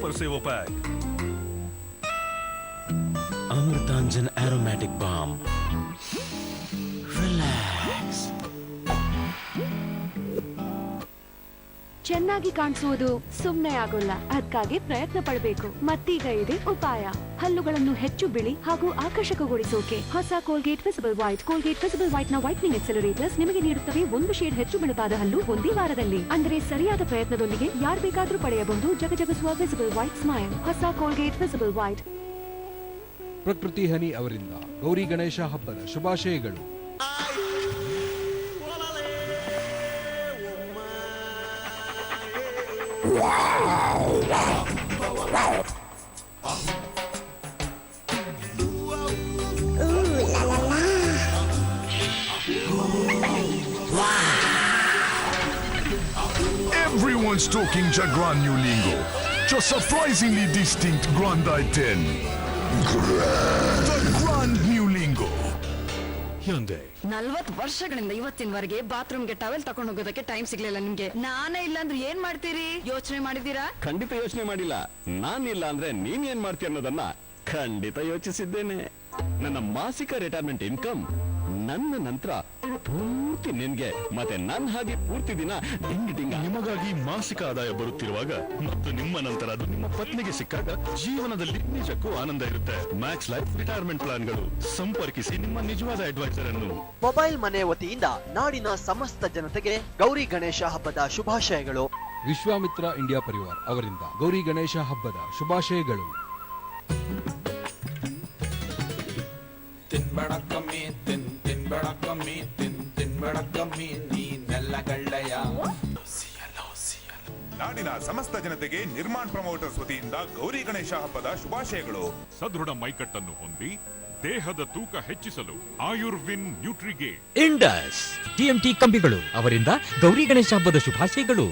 Super saver pack. Amrutanjan aromatic ಬಾಂಬ್. Relax. ಚೆನ್ನಾಗಿ ಕಾಣಿಸುವುದು ಸುಮ್ಮನೆ ಆಗೋಲ್ಲ, ಅದಕ್ಕಾಗಿ ಪ್ರಯತ್ನ ಪಡಬೇಕು. ಮತ್ತೀಗ ಇದೆ ಉಪಾಯ. ಹಲ್ಲುಗಳನ್ನು ಹೆಚ್ಚು ಬಿಳಿ ಹಾಗೂ ಆಕರ್ಷಕಗೊಳಿಸೋಕೆ ಹೊಸ Colgate visible white. Colgate visible white ನ ವೈಟ್ನಿಂಗ್ ಎಕ್ಸಲರೇಟರ್ಸ್ ನಿಮಗೆ ನೀಡುತ್ತವೆ 1 ಶೇಡ್ ಹೆಚ್ಚು ಬಿಳುಪಾದ ಹಲ್ಲು ಒಂದೇ ವಾರದಲ್ಲಿ. ಅಂದರೆ ಸರಿಯಾದ ಪ್ರಯತ್ನದೊಂದಿಗೆ ಯಾರು ಬೇಕಾದ್ರೂ ಪಡೆಯಬಹುದು ಜಗಜಗಿಸುವ ವಿಸಿಬಲ್ ವೈಟ್ ಸ್ಮೈಲ್. ಹೊಸ ಕೋಲ್ಗೇಟ್ ವಿಸಿಬಲ್ ವೈಟ್. ಪ್ರಕೃತಿ ಹನಿ ಅವರಿಂದ ಗೌರಿ ಗಣೇಶ ಹಬ್ಬದ ಶುಭಾಶಯಗಳು. Everyone's talking Jaguar new lingo. Just surprisingly distinct Grand I-10. The Grand new lingo. Hyundai. 40 ವರ್ಷಗಳಿಂದ ಇವತ್ತಿನವರೆಗೆ ಬಾತ್ರೂಮ್ಗೆ ಟವೆಲ್ ತಕೊಂಡು ಹೋಗೋದಕ್ಕೆ ಟೈಮ್ ಸಿಗ್ಲಿಲ್ಲ ನಿಮ್ಗೆ. ನಾನೇ ಇಲ್ಲ ಅಂದ್ರೆ ಏನ್ ಮಾಡ್ತೀರಿ? ಯೋಚನೆ ಮಾಡಿದೀರಾ? ಖಂಡಿತ ಯೋಚನೆ ಮಾಡಿಲ್ಲ. ನಾನಿಲ್ಲ ಅಂದ್ರೆ ನೀನ್ ಏನ್ ಮಾಡ್ತೀಯ ಅನ್ನೋದನ್ನ ಖಂಡಿತ ಯೋಚಿಸಿದ್ದೇನೆ. ನನ್ನ ಮಾಸಿಕ ರಿಟೈರ್ಮೆಂಟ್ ಇನ್ಕಮ್ ನನ್ನ ನಂತರ ಪೂರ್ತಿ ನಿನ್ಗೆ, ಮತ್ತೆ ನನ್ನ ಹಾಗೆ ಪೂರ್ತಿ ದಿನ ಡಿಂಗ ನಿಮಗಾಗಿ ಮಾಸಿಕ ಆದಾಯ ಬರುತ್ತಿರುವಾಗ ಮತ್ತು ನಿಮ್ಮ ನಂತರ ಅದು ನಿಮ್ಮ ಪತ್ನಿಗೆ ಸಿಕ್ಕಾಗ ಜೀವನದಲ್ಲಿ ನಿಜಕ್ಕೂ ಆನಂದ ಇರುತ್ತೆ. ಮ್ಯಾಕ್ಸ್ ಲೈಫ್ ರಿಟೈರ್ಮೆಂಟ್ ಪ್ಲಾನ್ಗಳು. ಸಂಪರ್ಕಿಸಿ ನಿಮ್ಮ ನಿಜವಾದ ಅಡ್ವೈಸರ್ ಅನ್ನು. ಮೊಬೈಲ್ ಮನೆ ವತಿಯಿಂದ ನಾಡಿನ ಸಮಸ್ತ ಜನತೆಗೆ ಗೌರಿ ಗಣೇಶ ಹಬ್ಬದ ಶುಭಾಶಯಗಳು. ವಿಶ್ವಾಮಿತ್ರ ಇಂಡಿಯಾ ಪರಿವಾರ್ ಅವರಿಂದ ಗೌರಿ ಗಣೇಶ ಹಬ್ಬದ ಶುಭಾಶಯಗಳು. ನಾಡಿನ ಸಮಸ್ತ ಜನತೆಗೆ ನಿರ್ಮಾಣ ಪ್ರಮೋಟರ್ಸ್ ವತಿಯಿಂದ ಗೌರಿ ಗಣೇಶ ಹಬ್ಬದ ಶುಭಾಶಯಗಳು. ಸದೃಢ ಮೈಕಟ್ಟನ್ನು ಹೊಂದಿ ದೇಹದ ತೂಕ ಹೆಚ್ಚಿಸಲು ಆಯುರ್ವಿನ್ ನ್ಯೂಟ್ರಿಗೇಟ್. ಇಂಡಸ್ ಟಿಎಂಟಿ ಕಂಬಿಗಳು ಅವರಿಂದ ಗೌರಿ ಗಣೇಶ ಹಬ್ಬದ ಶುಭಾಶಯಗಳು.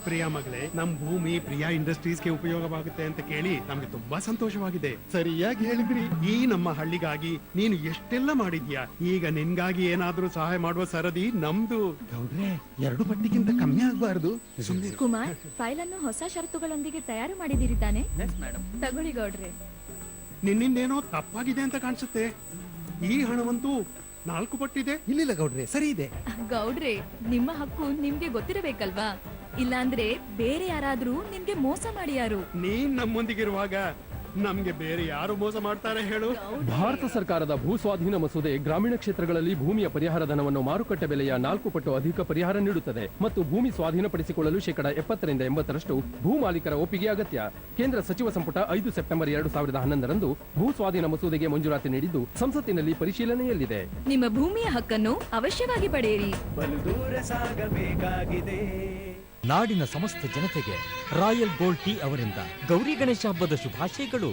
ಪ್ರಿಯಾ ಮಗಳೇ, ನಮ್ ಭೂಮಿ ಪ್ರಿಯಾ ಇಂಡಸ್ಟ್ರೀಸ್ಗೆ ಉಪಯೋಗವಾಗುತ್ತೆ ಅಂತ ಕೇಳಿ ನಮ್ಗೆ ತುಂಬಾ ಸಂತೋಷವಾಗಿದೆ. ಸರಿಯಾಗಿ ಹೇಳಿದ್ರಿ. ಈ ನಮ್ಮ ಹಳ್ಳಿಗಾಗಿ ನೀನು ಎಷ್ಟೆಲ್ಲ ಮಾಡಿದ್ಯಾ. ಈಗ ನಿನ್ಗಾಗಿ ಏನಾದ್ರೂ ಸಹಾಯ ಮಾಡುವ ಸರದಿ ನಮ್ದು. ಗೌಡ್ರೆ, 2 ಪಟ್ಟಿಗಿಂತ ಕಮ್ಮಿ ಆಗ್ಬಾರ್ದು. ಕುಮಾರ್, ಫೈಲ್ ಅನ್ನು ಹೊಸ ಷರತ್ತುಗಳೊಂದಿಗೆ ತಯಾರು ಮಾಡಿದಿರಿ ತಾನೆ? ತಗೊಳ್ಳಿ ಗೌಡ್ರೆ. ನಿನ್ನಿಂದೇನೋ ತಪ್ಪಾಗಿದೆ ಅಂತ ಕಾಣಿಸುತ್ತೆ. ಈ ಹಣವಂತೂ 4 ಪಟ್ಟಿದೆ. ಇಲ್ಲ ಗೌಡ್ರೆ, ಸರಿ ಇದೆ. ಗೌಡ್ರೆ, ನಿಮ್ಮ ಹಕ್ಕು ನಿಮ್ಗೆ ಗೊತ್ತಿರಬೇಕಲ್ವಾ? ಇಲ್ಲಾಂದ್ರೆ ಬೇರೆ ಯಾರಾದ್ರೂ ನಿಮ್ಗೆ ಮೋಸ ಮಾಡಿಯಾರು. ನೀನ್ ನಮ್ಮೊಂದಿಗಿರುವಾಗ ನಮ್ಗೆ ಬೇರೆ ಯಾರು ಮೋಸ ಮಾಡ್ತಾರೆ ಹೇಳು? ಭಾರತ ಸರ್ಕಾರದ ಭೂ ಸ್ವಾಧೀನ ಮಸೂದೆ ಗ್ರಾಮೀಣ ಕ್ಷೇತ್ರಗಳಲ್ಲಿ ಭೂಮಿಯ ಪರಿಹಾರ ಧನವನ್ನು ಮಾರುಕಟ್ಟೆ ಬೆಲೆಯ 4 ಪಟ್ಟು ಅಧಿಕ ಪರಿಹಾರ ನೀಡುತ್ತದೆ ಮತ್ತು ಭೂಮಿ ಸ್ವಾಧೀನಪಡಿಸಿಕೊಳ್ಳಲು 70% ರಿಂದ 80% ಭೂ ಮಾಲೀಕರ ಒಪ್ಪಿಗೆ ಅಗತ್ಯ. ಕೇಂದ್ರ ಸಚಿವ ಸಂಪುಟ 5 ಸೆಪ್ಟೆಂಬರ್ 2011 ಭೂ ಸ್ವಾಧೀನ ಮಸೂದೆಗೆ ಮಂಜೂರಾತಿ ನೀಡಿದ್ದು ಸಂಸತ್ತಿನಲ್ಲಿ ಪರಿಶೀಲನೆಯಲ್ಲಿದೆ. ನಿಮ್ಮ ಭೂಮಿಯ ಹಕ್ಕನ್ನು ಅವಶ್ಯವಾಗಿ ಪಡೆಯಿರಿ. ನಾಡಿನ ಸಮಸ್ತ ಜನತೆಗೆ ರಾಯಲ್ ಗೋಲ್ಡ್ ಟೀ ಅವರಿಂದ ಗೌರಿ ಗಣೇಶ ಹಬ್ಬದ ಶುಭಾಶಯಗಳು.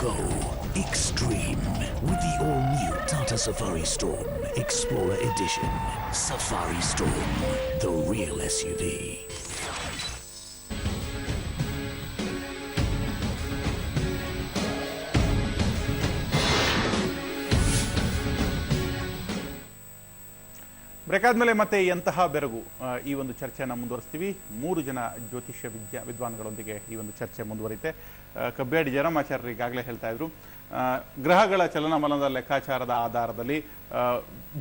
Go extreme with the all-new Tata Safari Storm Explorer Edition. Safari Storm, the real SUV. Break ಆದ್ಮೇಲೆ ಮತ್ತೆ ಎಂತಹ ಬೆರಗು ಈ ಒಂದು ಚರ್ಚೆಯನ್ನು ಮುಂದುವರಿಸ್ತೀವಿ. 3 ಜನ ಜ್ಯೋತಿಷ್ಯ ವಿದ್ವಾನ್ಗಳೊಂದಿಗೆ ಈ ಒಂದು ಚರ್ಚೆ ಮುಂದುವರಿತೆ. ಕಬ್ಬ್ಯಾಡಿ ಜಯರಾಮಾಚಾರ್ಯರು ಈಗಾಗಲೇ ಹೇಳ್ತಾ ಇದ್ರು, ಗ್ರಹಗಳ ಚಲನವಲನದ ಲೆಕ್ಕಾಚಾರದ ಆಧಾರದಲ್ಲಿ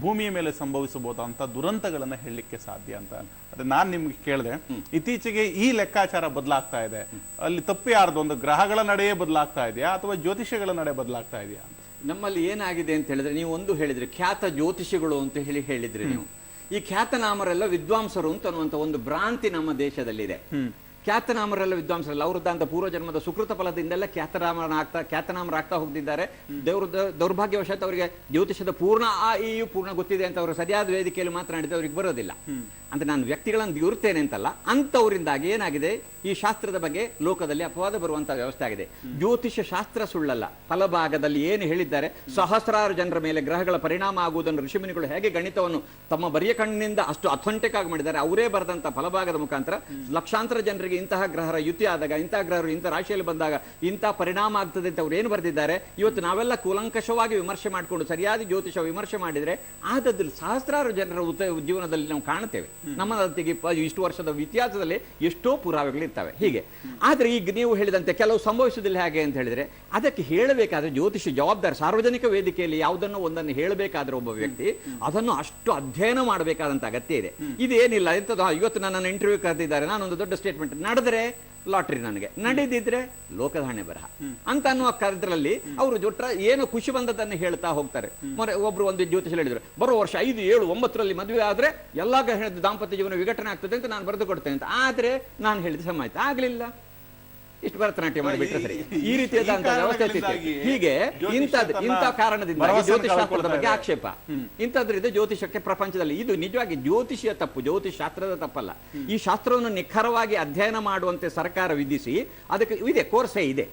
ಭೂಮಿಯ ಮೇಲೆ ಸಂಭವಿಸಬಹುದಂತ ದುರಂತಗಳನ್ನು ಹೇಳಲಿಕ್ಕೆ ಸಾಧ್ಯ ಅಂತ. ಅದೇ ನಾನು ನಿಮ್ಗೆ ಕೇಳಿದೆ, ಇತ್ತೀಚೆಗೆ ಈ ಲೆಕ್ಕಾಚಾರ ಬದಲಾಗ್ತಾ ಇದೆ, ಅಲ್ಲಿ ತಪ್ಪು ಯಾರ್ದು? ಒಂದು ಗ್ರಹಗಳ ನಡೆಯೇ ಬದಲಾಗ್ತಾ ಇದೆಯಾ ಅಥವಾ ಜ್ಯೋತಿಷ್ಯಗಳ ನಡೆ ಬದಲಾಗ್ತಾ ಇದೆಯಾ? ನಮ್ಮಲ್ಲಿ ಏನಾಗಿದೆ ಅಂತ ಹೇಳಿದ್ರೆ, ನೀವು ಒಂದು ಹೇಳಿದ್ರಿ ಖ್ಯಾತ ಜ್ಯೋತಿಷಿಗಳು ಅಂತ ಹೇಳಿದ್ರಿ ನೀವು. ಈ ಖ್ಯಾತನಾಮರೆಲ್ಲ ವಿದ್ವಾಂಸರು ಅಂತ ಅನ್ನುವಂಥ ಒಂದು ಭ್ರಾಂತಿ ನಮ್ಮ ದೇಶದಲ್ಲಿದೆ. ಖ್ಯಾತನಾಮರೆಲ್ಲ ವಿದ್ವಾಂಸರಲ್ಲ, ಅವರದ್ದಂತ ಪೂರ್ವಜನ್ಮದ ಸುಕೃತ ಫಲದಿಂದೆಲ್ಲ ಖ್ಯಾತನಾಮರಾಗ್ತಾ ಹೋಗ್ತಿದ್ದಾರೆ. ದೌರ್ಭಾಗ್ಯವಶಾತ್ ಅವರಿಗೆ ಜ್ಯೋತಿಷದ ಪೂರ್ಣ ಪೂರ್ಣ ಗೊತ್ತಿದೆ ಅಂತ ಅವರು ಸರಿಯಾದ ವೇದಿಕೆಯಲ್ಲಿ ಮಾತನಾಡಿದ್ರೆ ಅವ್ರಿಗೆ ಬರೋದಿಲ್ಲ ಅಂತ. ನಾನು ವ್ಯಕ್ತಿಗಳನ್ನು ದೂರ್ತೇನೆ ಅಂತಲ್ಲ, ಅಂತವರಿಂದಾಗಿ ಏನಾಗಿದೆ, ಈ ಶಾಸ್ತ್ರದ ಬಗ್ಗೆ ಲೋಕದಲ್ಲಿ ಅಪವಾದ ಬರುವಂತಹ ವ್ಯವಸ್ಥೆ ಆಗಿದೆ. ಜ್ಯೋತಿಷ್ಯ ಶಾಸ್ತ್ರ ಸುಳ್ಳಲ್ಲ. ಫಲಭಾಗದಲ್ಲಿ ಏನು ಹೇಳಿದ್ದಾರೆ, ಸಹಸ್ರಾರು ಜನರ ಮೇಲೆ ಗ್ರಹಗಳ ಪರಿಣಾಮ ಆಗುವುದನ್ನು ಋಷಿಮುನಿಗಳು ಹೇಗೆ ಗಣಿತವನ್ನು ತಮ್ಮ ಬರಿಯ ಕಣ್ಣಿನಿಂದ ಅಷ್ಟು ಅಥೆಂಟಿಕ್ ಆಗಿ ಮಾಡಿದ್ದಾರೆ, ಅವರೇ ಬರೆದಂತ ಫಲಭಾಗದ ಮುಖಾಂತರ ಲಕ್ಷಾಂತರ ಜನರಿಗೆ ಜನರಿಗೆ ಇಂತಹ ಗ್ರಹರ ಯುತಿ ಆದಾಗ, ಇಂತಹ ಗ್ರಹರು ಇಂಥ ರಾಶಿಯಲ್ಲಿ ಬಂದಾಗ ಇಂಥ ಪರಿಣಾಮ ಆಗ್ತದೆ ಅಂತ ಅವ್ರು ಏನು ಬರೆದಿದ್ದಾರೆ. ಇವತ್ತು ನಾವೆಲ್ಲ ಕೂಲಂಕಷವಾಗಿ ವಿಮರ್ಶೆ ಮಾಡಿಕೊಂಡು ಸರಿಯಾದ ಜ್ಯೋತಿಷ ವಿಮರ್ಶೆ ಮಾಡಿದರೆ ಆದದ್ರಲ್ಲಿ ಸಹಸ್ರಾರು ಜನರ ಜೀವನದಲ್ಲಿ ನಾವು ಕಾಣ್ತೇವೆ. ನಮ್ಮೊತ್ತಿಗೆ ಇಷ್ಟು ವರ್ಷದ ಇತಿಹಾಸದಲ್ಲಿ ಎಷ್ಟೋ ಪುರಾವೆಗಳಿರ್ತವೆ ಹೀಗೆ. ಆದರೆ ಈಗ ನೀವು ಹೇಳಿದಂತೆ ಕೆಲವು ಸಂಭವಿಸುವುದಿಲ್ಲ ಹೇಗೆ ಅಂತ ಹೇಳಿದ್ರೆ, ಅದಕ್ಕೆ ಹೇಳಬೇಕಾದ್ರೆ ಜ್ಯೋತಿಷ ಜವಾಬ್ದಾರಿ. ಸಾರ್ವಜನಿಕ ವೇದಿಕೆಯಲ್ಲಿ ಯಾವುದನ್ನು ಒಂದನ್ನು ಹೇಳಬೇಕಾದ್ರೆ ಒಬ್ಬ ವ್ಯಕ್ತಿ ಅದನ್ನು ಅಷ್ಟು ಅಧ್ಯಯನ ಮಾಡಬೇಕಾದಂತ ಅಗತ್ಯ ಇದೆ. ಇದೇನಿಲ್ಲ ಎಂತದ್ದು ಇವತ್ತು ನನ್ನನ್ನು ಇಂಟರ್ವ್ಯೂ ಕರೆದಿದ್ದಾರೆ, ನಾನೊಂದು ದೊಡ್ಡ ಸ್ಟೇಟ್ಮೆಂಟ್ ನಡೆದರೆ ಲಾಟ್ರಿ, ನನಗೆ ನಡೆದಿದ್ರೆ ಲೋಕಧಾರಣೆ ಬರಹ ಅಂತ ಅನ್ನುವ ಕರೆದ್ರಲ್ಲಿ ಅವರು ಜೊಟ್ರ ಏನು ಖುಷಿ ಬಂದದನ್ನು ಹೇಳ್ತಾ ಹೋಗ್ತಾರೆ. ಒಬ್ರು ಒಂದು ಜ್ಯೋತಿಷ ಹೇಳಿದ್ರು, ಬರೋ ವರ್ಷ 5, 7, 9ರಲ್ಲಿ ಮದುವೆ ಆದ್ರೆ ಎಲ್ಲ ದಾಂಪತ್ಯ ಜೀವನ ವಿಘಟನೆ ಆಗ್ತದೆ ಅಂತ ನಾನು ಬರೆದು ಕೊಡ್ತೇನೆ ಅಂತ. ಆದ್ರೆ ನಾನು ಹೇಳಿದ ಸಮಯ ಆಗ್ಲಿಲ್ಲ, ಇಷ್ಟು ಭರತನಾಟ್ಯ ಮಾಡಿಬಿಟ್ರೆ ಸರಿ. ಈ ರೀತಿಯಾದಂತಹ ವ್ಯವಸ್ಥೆ ಹೀಗೆ ಇಂಥ ಕಾರಣದಿಂದಾಗಿ ಜ್ಯೋತಿಷಾಸ್ತ್ರದ ಬಗ್ಗೆ ಆಕ್ಷೇಪ, ಇಂಥದ್ರಿಂದ ಜ್ಯೋತಿಷಕ್ಕೆ ಪ್ರಪಂಚದಲ್ಲಿ ಇದು ನಿಜವಾಗಿ ಜ್ಯೋತಿಷಿಯ ತಪ್ಪು, ಜ್ಯೋತಿಷ್ ಶಾಸ್ತ್ರದ ತಪ್ಪಲ್ಲ. ಈ ಶಾಸ್ತ್ರವನ್ನು ನಿಖರವಾಗಿ ಅಧ್ಯಯನ ಮಾಡುವಂತೆ ಸರ್ಕಾರ ವಿಧಿಸಿ ಅದಕ್ಕೆ ಇದೆ, ಕೋರ್ಸೇ ಇದೆ.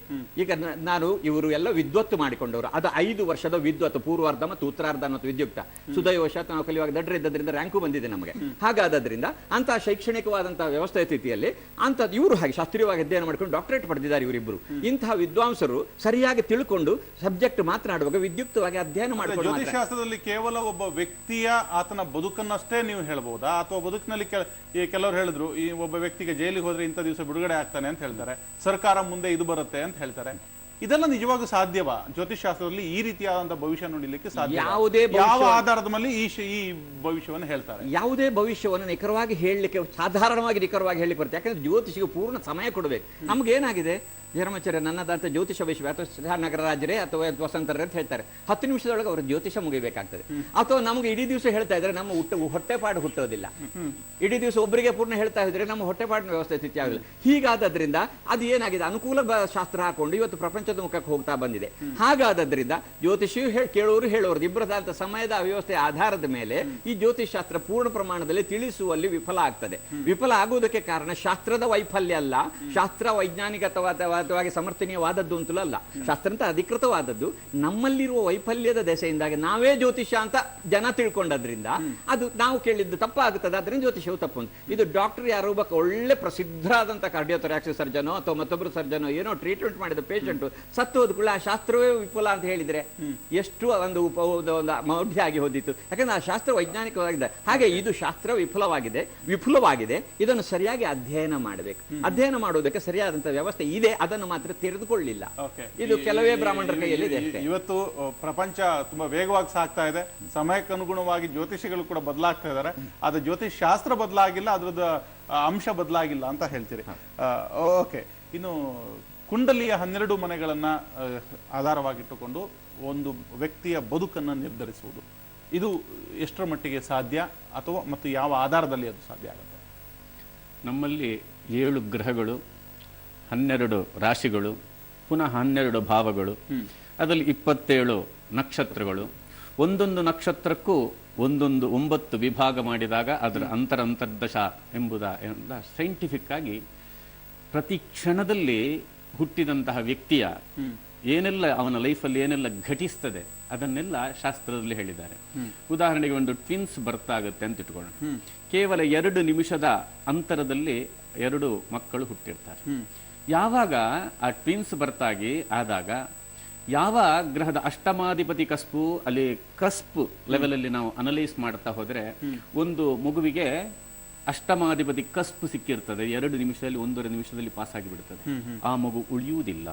ಈಗ ನಾನು ಇವರು ಎಲ್ಲ ವಿದ್ವತ್ತು ಮಾಡಿಕೊಂಡವರು, ಅದು 5 ವರ್ಷದ ವಿದ್ವತ್ತು, ಪೂರ್ವಾರ್ಧ ಮತ್ತು ಉತ್ತರಾರ್ಧ ಮತ್ತು ವಿದ್ಯುಕ್ತ. ಸುದೈವಶಾತ್ ನಾವು ಕಲಿಯುವಾಗ ದಡ್ರಿದ್ದರಿಂದ ರ್ಯಾಂಕು ಬಂದಿದೆ ನಮಗೆ. ಹಾಗಾದ್ರಿಂದ ಅಂತಹ ಶೈಕ್ಷಣಿಕವಾದಂತಹ ವ್ಯವಸ್ಥೆ ಸ್ಥಿತಿಯಲ್ಲಿ ಅಂತ ಇವರು ಹಾಗೆ ಶಾಸ್ತ್ರೀಯವಾಗಿ ಅಧ್ಯಯನ ಮಾಡಿಕೊಂಡು ಡಾಕ್ಟರೇಟ್ ಪಡೆದಿದ್ದಾರೆ ಇವರಿಬ್ಬರು. ಇಂತಹ ವಿದ್ವಾಂಸರು ಸರಿಯಾಗಿ ತಿಳ್ಕೊಂಡು ಸಬ್ಜೆಕ್ಟ್ ಮಾತನಾಡುವಾಗ ವಿದ್ಯುಕ್ತವಾಗಿ ಅಧ್ಯಯನ ಮಾಡಿಕೊಂಡು. ಜ್ಯೋತಿಷಾಸ್ತ್ರದಲ್ಲಿ ಕೇವಲ ಒಬ್ಬ ವ್ಯಕ್ತಿಯ ಆತನ ಬದುಕನ್ನಷ್ಟೇ ನೀವು ಹೇಳ್ಬಹುದಾ, ಅಥವಾ ಬದುಕಿನಲ್ಲಿ ಕೆಲವರು ಹೇಳಿದ್ರು ಈ ಒಬ್ಬ ವ್ಯಕ್ತಿಗೆ ಜೈಲಿಗೆ ಹೋದ್ರೆ ಇಂಥ ದಿವಸ ಬಿಡುಗಡೆ ಆಗ್ತಾನೆ ಅಂತ ಹೇಳ್ತಾರೆ, ಸರ್ಕಾರ ಮುಂದೆ ಇದು ಬರುತ್ತೆ ಅಂತ ಹೇಳ್ತಾರೆ. ಇದೆಲ್ಲ ನಿಜವಾಗೂ ಸಾಧ್ಯವಾ? ಜ್ಯೋತಿಷಾಸ್ತ್ರದಲ್ಲಿ ಈ ರೀತಿಯಾದಂತಹ ಭವಿಷ್ಯ ನೋಡಲಿಕ್ಕೆ ಸಾಧ್ಯ? ಯಾವ ಆಧಾರದ ಮೇಲೆ ಈ ಭವಿಷ್ಯವನ್ನು ಹೇಳ್ತಾರೆ? ಯಾವುದೇ ಭವಿಷ್ಯವನ್ನು ನಿಖರವಾಗಿ ಹೇಳಲಿಕ್ಕೆ, ಸಾಧಾರಣವಾಗಿ ನಿಖರವಾಗಿ ಹೇಳಲಿಕ್ಕೆ ಬರುತ್ತೆ. ಯಾಕಂದ್ರೆ ಜ್ಯೋತಿಷಿಗೆ ಪೂರ್ಣ ಸಮಯ ಕೊಡಬೇಕು. ನಮ್ಗೇನಾಗಿದೆ, ಧರ್ಮಾಚಾರ್ಯ ನನ್ನದಂತ ಜ್ಯೋತಿಷ ವಿಶ್ವ ಅಥವಾ ನಗರಾಜರೇ ಅಥವಾ ವಸಂತರೇ ಅಂತ ಹೇಳ್ತಾರೆ, 10 ನಿಮಿಷದೊಳಗೆ ಅವರು ಜ್ಯೋತಿಷ ಮುಗಿಬೇಕಾಗ್ತದೆ. ಅಥವಾ ನಮ್ಗೆ ಇಡೀ ದಿವಸ ಹೇಳ್ತಾ ಇದ್ರೆ ನಮ್ಮ ಹೊಟ್ಟೆಪಾಡು ಹುಟ್ಟೋದಿಲ್ಲ. ಇಡೀ ದಿವಸ ಒಬ್ಬರಿಗೆ ಪೂರ್ಣ ಹೇಳ್ತಾ ಇದ್ರೆ ನಮ್ಮ ಹೊಟ್ಟೆಪಾಡಿನ ವ್ಯವಸ್ಥೆ ಸ್ಥಿತಿ ಆಗಲಿಲ್ಲ. ಹೀಗಾದ್ರಿಂದ ಅದು ಏನಾಗಿದೆ, ಅನುಕೂಲ ಶಾಸ್ತ್ರ ಹಾಕೊಂಡು ಇವತ್ತು ಪ್ರಪಂಚದ ಮುಖಕ್ಕೆ ಹೋಗ್ತಾ ಬಂದಿದೆ. ಹಾಗಾದ್ರಿಂದ ಜ್ಯೋತಿಷಿಯು ಕೇಳೋರು ಹೇಳೋರು ಇಬ್ಬರದಂತ ಸಮಯದ ವ್ಯವಸ್ಥೆಯ ಆಧಾರದ ಮೇಲೆ ಈ ಜ್ಯೋತಿಷ್ ಶಾಸ್ತ್ರ ಪೂರ್ಣ ಪ್ರಮಾಣದಲ್ಲಿ ತಿಳಿಸುವಲ್ಲಿ ವಿಫಲ ಆಗ್ತದೆ. ವಿಫಲ ಆಗುವುದಕ್ಕೆ ಕಾರಣ ಶಾಸ್ತ್ರದ ವೈಫಲ್ಯ ಅಲ್ಲ, ಶಾಸ್ತ್ರ ವೈಜ್ಞಾನಿಕವಾಗಿ ಸಮರ್ಥನೀಯವಾದದ್ದು ಅಂತಲೂ ಅಲ್ಲ. ಶಾಸ್ತ್ರ ಅಂತ ಅಧಿಕೃತವಾದದ್ದು ನಮ್ಮಲ್ಲಿರುವ ವೈಫಲ್ಯದ ದೆಸೆಯಿಂದಾಗಿ ನಾವೇ ಜ್ಯೋತಿಷ ಅಂತ ಜನ ತಿಳ್ಕೊಂಡದ್ರಿಂದ ಅದು ನಾವು ಕೇಳಿದ್ದು ತಪ್ಪಾಗುತ್ತದೆ. ಅದರಿಂದ ಜ್ಯೋತಿಷವು ತಪ್ಪು ಅಂತ. ಇದು ಡಾಕ್ಟರ್ ಯಾರೋ ಒಬ್ಬ ಒಳ್ಳೆ ಪ್ರಸಿದ್ಧರಾದಂಥ ಕಾರ್ಡಿಯೋಥೊರಾಕ್ಸಿಸ್ ಸರ್ಜನೋ ಅಥವಾ ಮತ್ತೊಬ್ಬರು ಸರ್ಜನೋ ಏನೋ ಟ್ರೀಟ್ಮೆಂಟ್ ಮಾಡಿದ ಪೇಷಂಟ್ ಸತ್ತು ಹೋದ ಕೂಡ ಆ ಶಾಸ್ತ್ರವೇ ವಿಫಲ ಅಂತ ಹೇಳಿದ್ರೆ ಎಷ್ಟು ಒಂದು ಮೌಢ್ಯ ಆಗಿ ಹೋದಿತ್ತು. ಯಾಕಂದ್ರೆ ಆ ಶಾಸ್ತ್ರ ವೈಜ್ಞಾನಿಕವಾಗಿದೆ. ಹಾಗೆ ಇದು ಶಾಸ್ತ್ರ ವಿಫುಲವಾಗಿದೆ. ಇದನ್ನು ಸರಿಯಾಗಿ ಅಧ್ಯಯನ ಮಾಡಬೇಕು. ಅಧ್ಯಯನ ಮಾಡುವುದಕ್ಕೆ ಸರಿಯಾದಂತಹ ವ್ಯವಸ್ಥೆ ಇದೆ, ಅದನ್ನು ಮಾತ್ರ ತೆರೆದುಕೊಳ್ಳಿಲ್ಲ. ಇದು ಕೆಲವೇ ಬ್ರಾಹ್ಮಣರ ಕೈಯಲ್ಲಿ ಇದೆ. ಇವತ್ತು ಪ್ರಪಂಚ ತುಂಬಾ ವೇಗವಾಗಿ ಸಾಗ್ತಾ ಇದೆ. ಸಮಯಕ್ಕೆ ಅನುಗುಣವಾಗಿ ಜ್ಯೋತಿಷಿಗಳು ಕೂಡ ಬದಲಾಗ್ತಾ ಇದ್ದಾರೆ. ಅದು ಜ್ಯೋತಿಷ್ ಶಾಸ್ತ್ರ ಬದಲಾಗಿಲ್ಲ, ಅದ್ರದ ಅಂಶ ಬದಲಾಗಿಲ್ಲ ಅಂತ ಹೇಳ್ತೀರಿ. ಓಕೆ, ಇನ್ನು ಕುಂಡಲಿಯ 12 ಮನೆಗಳನ್ನ ಆಧಾರವಾಗಿಟ್ಟುಕೊಂಡು ಒಂದು ವ್ಯಕ್ತಿಯ ಬದುಕನ್ನು ನಿರ್ಧರಿಸುವುದು, ಇದು ಎಷ್ಟರ ಮಟ್ಟಿಗೆ ಸಾಧ್ಯ ಅಥವಾ ಮತ್ತು ಯಾವ ಆಧಾರದಲ್ಲಿ ಅದು ಸಾಧ್ಯ ಆಗುತ್ತೆ? ನಮ್ಮಲ್ಲಿ 7 ಗ್ರಹಗಳು, 12 ರಾಶಿಗಳು, ಪುನಃ 12 ಭಾವಗಳು, ಅದರಲ್ಲಿ 27 ನಕ್ಷತ್ರಗಳು. ಒಂದೊಂದು ನಕ್ಷತ್ರಕ್ಕೂ ಒಂದೊಂದು 9 ವಿಭಾಗ ಮಾಡಿದಾಗ ಅದರ ಅಂತರ್ದಶ ಎಂಬುದ ಸೈಂಟಿಫಿಕ್ ಆಗಿ ಪ್ರತಿ ಕ್ಷಣದಲ್ಲಿ ಹುಟ್ಟಿದಂತಹ ವ್ಯಕ್ತಿಯ ಏನೆಲ್ಲ ಅವನ ಲೈಫಲ್ಲಿ ಏನೆಲ್ಲ ಘಟಿಸ್ತದೆ ಅದನ್ನೆಲ್ಲ ಶಾಸ್ತ್ರದಲ್ಲಿ ಹೇಳಿದ್ದಾರೆ. ಉದಾಹರಣೆಗೆ ಒಂದು ಟ್ವಿನ್ಸ್ ಬರ್ತ್ ಆಗುತ್ತೆ ಅಂತ ಇಟ್ಕೊಳ್ಳೋಣ. ಕೇವಲ 2 ನಿಮಿಷದ ಅಂತರದಲ್ಲಿ 2 ಮಕ್ಕಳು ಹುಟ್ಟಿರ್ತಾರೆ. ಯಾವಾಗ ಆ ಟ್ವಿನ್ಸ್ ಬರ್ತಾಗಿ ಆದಾಗ ಯಾವ ಗ್ರಹದ ಅಷ್ಟಮಾಧಿಪತಿ ಕಸ್ಪು ಅಲ್ಲಿ ಕಸ್ಪ್ ಲೆವೆಲ್ ಅಲ್ಲಿ ನಾವು ಅನಲೈಸ್ ಮಾಡ್ತಾ ಹೋದ್ರೆ ಒಂದು ಮಗುವಿಗೆ ಅಷ್ಟಮಾಧಿಪತಿ ಕಸ್ಪ್ ಸಿಕ್ಕಿರ್ತದೆ, 2 ನಿಮಿಷದಲ್ಲಿ 1.5 ನಿಮಿಷದಲ್ಲಿ ಪಾಸ್ ಆಗಿಬಿಡ್ತದೆ. ಆ ಮಗು ಉಳಿಯುವುದಿಲ್ಲ.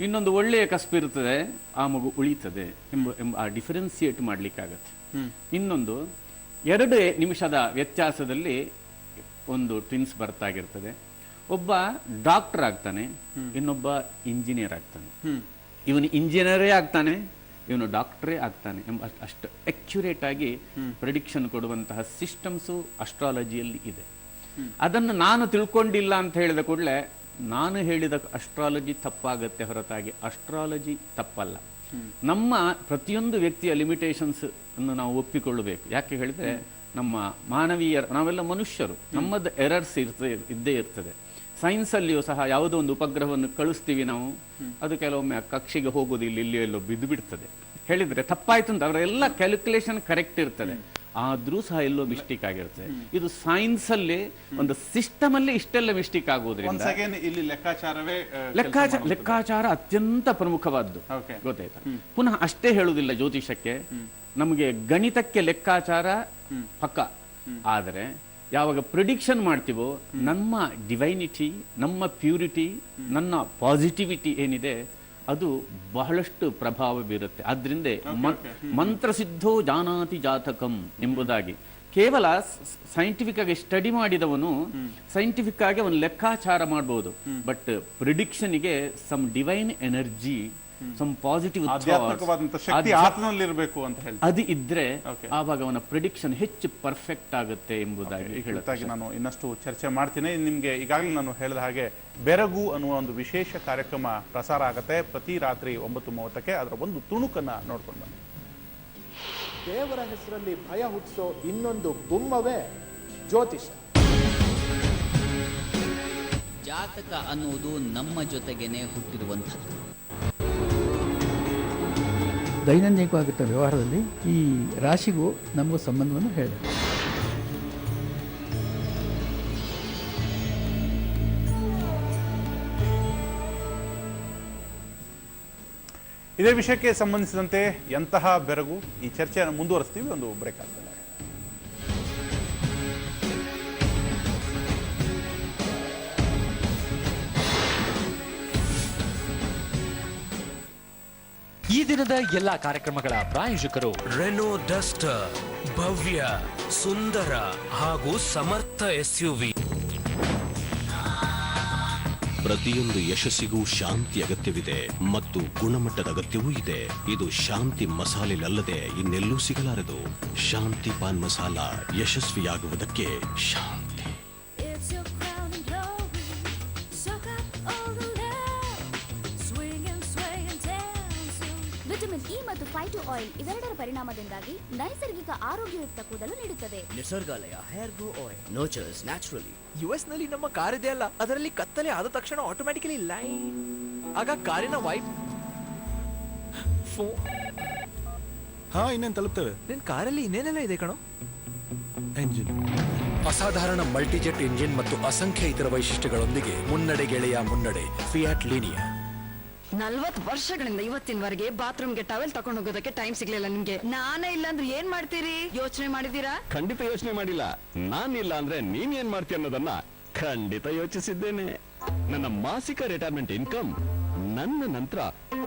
ಇನ್ನೊಂದು ಒಳ್ಳೆಯ ಕಸ್ಪ್ ಇರ್ತದೆ, ಆ ಮಗು ಉಳಿತದೆ ಎಂಬ ಆ ಡಿಫರೆನ್ಸಿಯೇಟ್ ಮಾಡ್ಲಿಕ್ಕಾಗತ್ತೆ. ಇನ್ನೊಂದು 2 ನಿಮಿಷದ ವ್ಯತ್ಯಾಸದಲ್ಲಿ ಒಂದು ಟ್ವಿನ್ಸ್ ಬರ್ತಾಗಿರ್ತದೆ. ಒಬ್ಬ ಡಾಕ್ಟರ್ ಆಗ್ತಾನೆ, ಇನ್ನೊಬ್ಬ ಇಂಜಿನಿಯರ್ ಆಗ್ತಾನೆ. ಇವನು ಇಂಜಿನಿಯರೇ ಆಗ್ತಾನೆ, ಇವನು ಡಾಕ್ಟರೇ ಆಗ್ತಾನೆ ಎಂಬ ಅಷ್ಟು ಅಕ್ಯುರೇಟ್ ಆಗಿ ಪ್ರೆಡಿಕ್ಷನ್ ಕೊಡುವಂತಹ ಸಿಸ್ಟಮ್ಸು ಅಸ್ಟ್ರಾಲಜಿಯಲ್ಲಿ ಇದೆ. ಅದನ್ನು ನಾನು ತಿಳ್ಕೊಂಡಿಲ್ಲ ಅಂತ ಹೇಳಿದ ಕೂಡಲೇ ನಾನು ಹೇಳಿದ ಅಸ್ಟ್ರಾಲಜಿ ತಪ್ಪಾಗತ್ತೆ ಹೊರತಾಗಿ ಅಸ್ಟ್ರಾಲಜಿ ತಪ್ಪಲ್ಲ. ನಮ್ಮ ಪ್ರತಿಯೊಂದು ವ್ಯಕ್ತಿಯ ಲಿಮಿಟೇಷನ್ಸ್ ಅನ್ನು ನಾವು ಒಪ್ಪಿಕೊಳ್ಳಬೇಕು. ಯಾಕೆ ಹೇಳಿದ್ರೆ ನಮ್ಮ ಮಾನವೀಯ, ನಾವೆಲ್ಲ ಮನುಷ್ಯರು, ನಮ್ಮದು ಎರರ್ಸ್ ಇದ್ದೇ ಇರ್ತದೆ. ಸೈನ್ಸಲ್ಲಿಯೂ ಸಹ ಯಾವುದೋ ಒಂದು ಉಪಗ್ರಹವನ್ನು ಕಳಿಸ್ತೀವಿ ನಾವು, ಅದು ಕೆಲವೊಮ್ಮೆ ಕಕ್ಷೆಗೆ ಹೋಗೋದು ಇಲ್ಲಿ ಎಲ್ಲೋ ಬಿದ್ದು ಬಿಡ್ತದೆ. ಹೇಳಿದ್ರೆ ತಪ್ಪಾಯ್ತು ಅಂತ ಅವರೆಲ್ಲ ಕ್ಯಾಲ್ಕುಲೇಷನ್ ಕರೆಕ್ಟ್ ಇರ್ತದೆ. ಆದ್ರೂ ಸಹ ಎಲ್ಲೋ ಮಿಸ್ಟೇಕ್ ಆಗಿರುತ್ತೆ. ಇದು ಸೈನ್ಸ್ ಅಲ್ಲಿ ಒಂದು ಸಿಸ್ಟಮ್ ಅಲ್ಲಿ ಇಷ್ಟೆಲ್ಲ ಮಿಸ್ಟೇಕ್ ಆಗೋದ್ರಿಂದ ಇಲ್ಲಿ ಲೆಕ್ಕಾಚಾರವೇ ಲೆಕ್ಕಾಚಾರ ಅತ್ಯಂತ ಪ್ರಮುಖವಾದ್ದು. ಗೊತ್ತಾಯ್ತಾ? ಪುನಃ ಅಷ್ಟೇ ಹೇಳುವುದಿಲ್ಲ ಜ್ಯೋತಿಷಕ್ಕೆ, ನಮಗೆ ಗಣಿತಕ್ಕೆ ಲೆಕ್ಕಾಚಾರ ಪಕ್ಕ, ಆದರೆ ಯಾವಾಗ ಪ್ರಿಡಿಕ್ಷನ್ ಮಾಡ್ತೀವೋ ನಮ್ಮ ಡಿವೈನಿಟಿ, ನಮ್ಮ ಪ್ಯೂರಿಟಿ, ನನ್ನ ಪಾಸಿಟಿವಿಟಿ ಏನಿದೆ ಅದು ಬಹಳಷ್ಟು ಪ್ರಭಾವ ಬೀರುತ್ತೆ. ಆದ್ರಿಂದ ಮಂತ್ರಸಿದ್ಧೋ ಜಾನಾತಿ ಜಾತಕಂ ಎಂಬುದಾಗಿ ಕೇವಲ ಸೈಂಟಿಫಿಕ್ ಆಗಿ ಸ್ಟಡಿ ಮಾಡಿದವನು ಸೈಂಟಿಫಿಕ್ ಆಗಿ ಅವನು ಲೆಕ್ಕಾಚಾರ ಮಾಡಬಹುದು, ಬಟ್ ಪ್ರಿಡಿಕ್ಷನ್ಗೆ some divine energy, some positive ಅದು ಇದ್ರೆ ಆವಾಗ ಅವನ ಪ್ರಿಡಿಕ್ಷನ್ ಹೆಚ್ಚು ಪರ್ಫೆಕ್ಟ್ ಆಗುತ್ತೆ ಎಂಬುದಾಗಿ ಹೇಳುತ್ತಾರೆ. ನಾನು ಇನ್ನಷ್ಟು ಚರ್ಚೆ ಮಾಡ್ತೀನಿ. ನಿಮ್ಗೆ ಈಗಾಗಲೇ ನಾನು ಹೇಳಿದ ಹಾಗೆ ಬೆರಗು ಅನ್ನುವ ಒಂದು ವಿಶೇಷ ಕಾರ್ಯಕ್ರಮ ಪ್ರಸಾರ ಆಗುತ್ತೆ ಪ್ರತಿ ರಾತ್ರಿ 9:30ಕ್ಕೆ. ಅದರ ಒಂದು ತುಣುಕನ್ನ ನೋಡ್ಕೊಂಡು ಬನ್ನಿ. ದೇವರ ಹೆಸರಲ್ಲಿ ಭಯ ಹುಟ್ಟಿಸೋ ಇನ್ನೊಂದು ಗುಮ್ಮವೇ ಜ್ಯೋತಿಷ. ಜಾತಕ ಅನ್ನುವುದು ನಮ್ಮ ಜೊತೆಗೇನೆ ಹುಟ್ಟಿರುವಂಥದ್ದು. ದೈನಂದಿನವಾಗುತ್ತ ವ್ಯವಹಾರದಲ್ಲಿ ಈ ರಾಶಿಗೂ ನಮಗೂ ಸಂಬಂಧವನ್ನು ಹೇಳಿದೆ. ಇದೇ ವಿಷಯಕ್ಕೆ ಸಂಬಂಧಿಸಿದಂತೆ ಎಂತಹ ಬೆರಗು, ಈ ಚರ್ಚೆಯನ್ನು ಮುಂದುವರಿಸ್ತೀವಿ ಒಂದು ಬ್ರೇಕ್ ಆದ್ಮೇಲೆ. ಈ ದಿನದ ಎಲ್ಲಾ ಕಾರ್ಯಕ್ರಮಗಳ ಪ್ರಾಯೋಜಕರು ರೆನೋ ಡಸ್ಟರ್, ಭವ್ಯ, ಸುಂದರ ಹಾಗೂ ಸಮರ್ಥ SUV. ಪ್ರತಿಯೊಂದು ಯಶಸ್ಸಿಗೂ ಶಾಂತಿ ಅಗತ್ಯವಿದೆ ಮತ್ತು ಗುಣಮಟ್ಟದ ಅಗತ್ಯವೂ ಇದೆ. ಇದು ಶಾಂತಿ ಮಸಾಲೆಲಲ್ಲದೆ ಇನ್ನೆಲ್ಲೂ ಸಿಗಲಾರದು. ಶಾಂತಿ ಪಾನ್ ಮಸಾಲ ಯಶಸ್ವಿಯಾಗುವುದಕ್ಕೆ ಶಾಂತಿ. ವಿಟಮಿನ್ ಇ ಮತ್ತು ಫೈಟೋ ಆಯಿಲ್ ಇವೆರಡರ ಪರಿಣಾಮದಿಂದಾಗಿ ನೈಸರ್ಗಿಕ ಆರೋಗ್ಯಯುಕ್ತ ಕೂದಲು ನೀಡುತ್ತದೆ. Nisargalaya hair grow oil nurtures naturally. US ನಲ್ಲಿ ನಮ್ಮ ಕಾರ್ ಇದೆ ಅಲ್ಲ, ಅದರಲ್ಲಿ ಕತ್ತಲೆ ಆದ ತಕ್ಷಣ ಆಟೋಮ್ಯಾಟಿಕಲಿ ಲೈಟ್ ಆಗ ಕಾರಿನ ವೈಪ್ ಇನ್ನೇನು ತಲುಪ್ತೇವೆ. ನಿನ್ ಕಾರಲ್ಲಿ ಇನ್ನೇನೆಲ್ಲ ಇದೆ ಕಣೋ? ಎಂಜಿನ್, ಅಸಾಧಾರಣ ಮಲ್ಟಿಜೆಟ್ ಇಂಜಿನ್ ಮತ್ತು ಅಸಂಖ್ಯ ಇತರ ವೈಶಿಷ್ಟ್ಯಗಳೊಂದಿಗೆ ಮುನ್ನಡೆ ಗೆಳೆಯ ಮುನ್ನಡೆ. Fiat Linea. 40 ವರ್ಷಗಳಿಂದ ಇವತ್ತಿನವರೆಗೆ ಬಾತ್ರೂಮ್ಗೆ ಟವೆಲ್ ತಗೊಂಡು ಹೋಗೋದಕ್ಕೆ ಟೈಮ್ ಸಿಗ್ಲಿಲ್ಲ ನಿಮ್ಗೆ. ನಾನೇ ಇಲ್ಲ ಅಂದ್ರೆ ಏನ್ ಮಾಡ್ತೀರಿ? ಯೋಚನೆ ಮಾಡಿದೀರಾ? ಖಂಡಿತ ಯೋಚನೆ ಮಾಡಿಲ್ಲ. ನಾನಿಲ್ಲ ಅಂದ್ರೆ ನೀನ್ ಏನ್ ಮಾಡ್ತೀಯ ಅನ್ನೋದನ್ನ ಖಂಡಿತ ಯೋಚಿಸಿದ್ದೇನೆ. ನನ್ನ ಮಾಸಿಕ ರಿಟೈರ್ಮೆಂಟ್ ಇನ್ಕಮ್ ನನ್ನ ನಂತರ